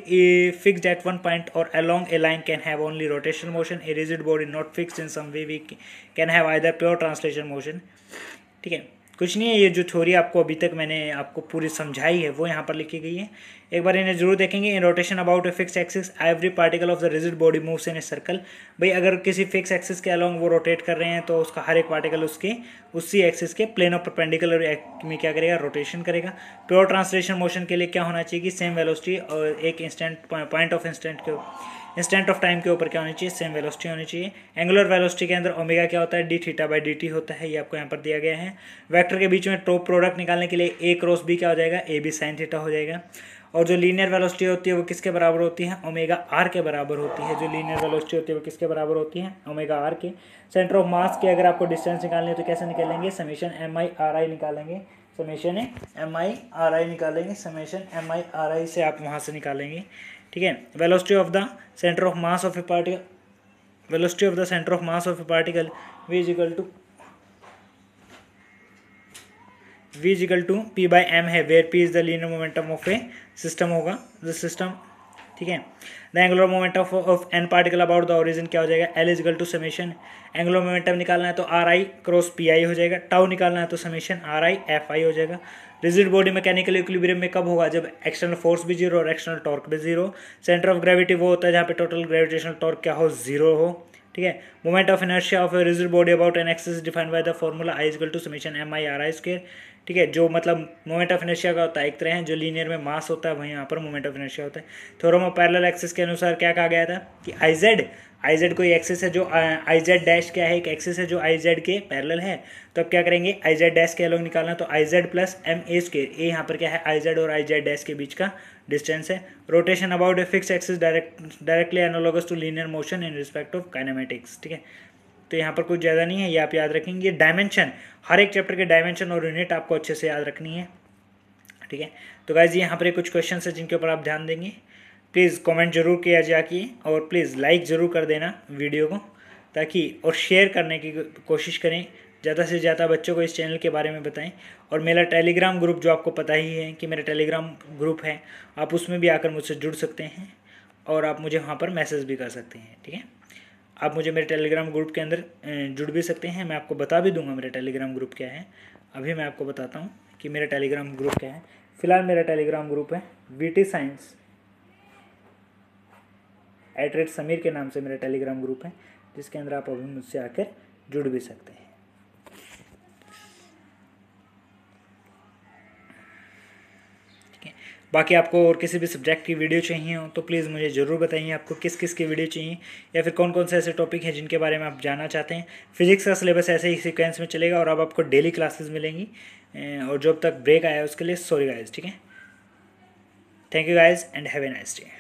fixed at one point or along a line can have only rotational motion. A rigid body not fixed in some way we can have either pure translation motion, ठीक है। कुछ नहीं है, ये जो theory आपको अभी तक मैंने आपको पूरी समझाई है वो यहाँ पर लिखी गई है। एक बार इन्हें जरूर देखेंगे। इन rotation about a fix axis every particle of the rigid body moves in a circle. भाई अगर किसी फिक्स एक्सिस के अलोंग वो रोटेट कर रहे हैं तो उसका हर एक पार्टिकल उसके उसी एक्सिस के प्लेन ऑफ परपेंडिकुलर में क्या करेगा, रोटेशन करेगा। प्योर ट्रांसलेशन मोशन के लिए क्या होना चाहिए कि सेम वेलोसिटी और एक instant point of instant of time के ऊपर क्या होनी चाहिए, सेम वेलोसिटी होनी चाहिए। एंगुलर वेलोसिटी के अंदर ओमेगा क्या होता है, D theta by d t होता है। ये आपको यहाँ पर दिया गया है। वेक्टर के बीच में टॉप प्रोडक्ट निकालने के लिए ए क्रॉस बी क्या हो जाएगा, ए बी साइन थीटा हो जाएगा। और जो लीनियर वेलोसिटी होती है वो किसके बराबर होती है, ओमेगा आर के बराबर होती है। जो लीनियर वेलोसिटी होती है वो किसके बराबर होती है, ओमेगा आर के। सेंटर ऑफ मास के अगर आपको डिस्टेंस निकालनी है तो कैसे निकालेंगे, summation M I R i निकालेंगे, summation M I R i निकालेंगे, summation M I R i से आप वहाँ से निकालेंगे, ठीक है। Velocity of the centre of mass of a particle, velocity of the centre of mass of a particle v equal to p by m है, where P is the linear momentum of a system होगा, the system, ठीक है। The angular momentum of an particle about the origin क्या हो जाएगा, l is equal to summation. Angular momentum निकालना है तो r i cross p i हो जाएगा। टाउ निकालना है तो summation r i f i हो जाएगा। रिजिड बॉडी मैकेनिकल इक्विलिब्रियम में कब होगा, जब एक्सटर्नल फोर्स भी जीरो और एक्सटर्नल टॉर्क भी जीरो। सेंटर ऑफ ग्रेविटी वो होता है जहाँ पे टोटल ग्रेविटेशनल टॉर्क क्या हो, जीरो हो, ठीक है। Moment of inertia of a rigid body about an axis defined by the formula I equal to summation M I R i square, ठीक है। जो मतलब मोमेंट ऑफ इनर्शिया का होता है एक तरह है, जो लीनियर में मास होता है वहीं यहाँ पर मोमेंट ऑफ इनर्शिया होता है। थ्योरम ऑफ पैरेलल एक्सिस के अनुसार क्या कहा गया था कि आई जेड कोई एक्सिस है जो आई जेड डैश क्या है, एक एक्सिस है जो आई जेड के पैरेलल है। तो अब क्या करेंगे, आई जेड डैश के अलोंग निकालना, तो I Z plus M A square, ए यहाँ पर क्या है, आई जेड और आई जेड डैश के बीच का डिस्टेंस है। Rotation about a fix axis directly analogous to linear motion in respect of kinematics, ठीक है। तो यहाँ पर कुछ ज़्यादा नहीं है, ये आप याद रखेंगे। डायमेंशन, हर एक चैप्टर के डायमेंशन और यूनिट आपको अच्छे से याद रखनी है, ठीक है। तो गाइज यहाँ पर कुछ क्वेश्चन है जिनके ऊपर आप ध्यान देंगे। प्लीज़ कमेंट जरूर किया जाइए और प्लीज़ लाइक ज़रूर कर देना वीडियो को, ताकि और शेयर करने की कोशिश करें, ज़्यादा से ज़्यादा बच्चों को इस चैनल के बारे में बताएं। और मेरा टेलीग्राम ग्रुप जो आपको पता ही है कि मेरा टेलीग्राम ग्रुप है, आप उसमें भी आकर मुझसे जुड़ सकते हैं और आप मुझे वहाँ पर मैसेज भी कर सकते हैं, ठीक है। आप मुझे मेरे टेलीग्राम ग्रुप के अंदर जुड़ भी सकते हैं, मैं आपको बता भी दूंगा मेरा टेलीग्राम ग्रुप क्या है। अभी मैं आपको बताता हूँ कि मेरा टेलीग्राम ग्रुप क्या है। फिलहाल मेरा टेलीग्राम ग्रुप है VT साइंस @समीर के नाम से मेरा टेलीग्राम ग्रुप है, जिसके अंदर आप अभी मुझसे आकर जुड़ भी सकते हैं। ठीक है, बाकी आपको और किसी भी सब्जेक्ट की वीडियो चाहिए हो तो प्लीज़ मुझे ज़रूर बताइए आपको किस किस की वीडियो चाहिए, या फिर कौन कौन से ऐसे टॉपिक हैं जिनके बारे में आप जानना चाहते हैं। फिजिक्स का सिलेबस ऐसे ही सीक्वेंस में चलेगा और अब आपको डेली क्लासेस मिलेंगी, और जब तक ब्रेक आया उसके लिए सॉरी गाइज। ठीक है, thank you guys and have a nice day.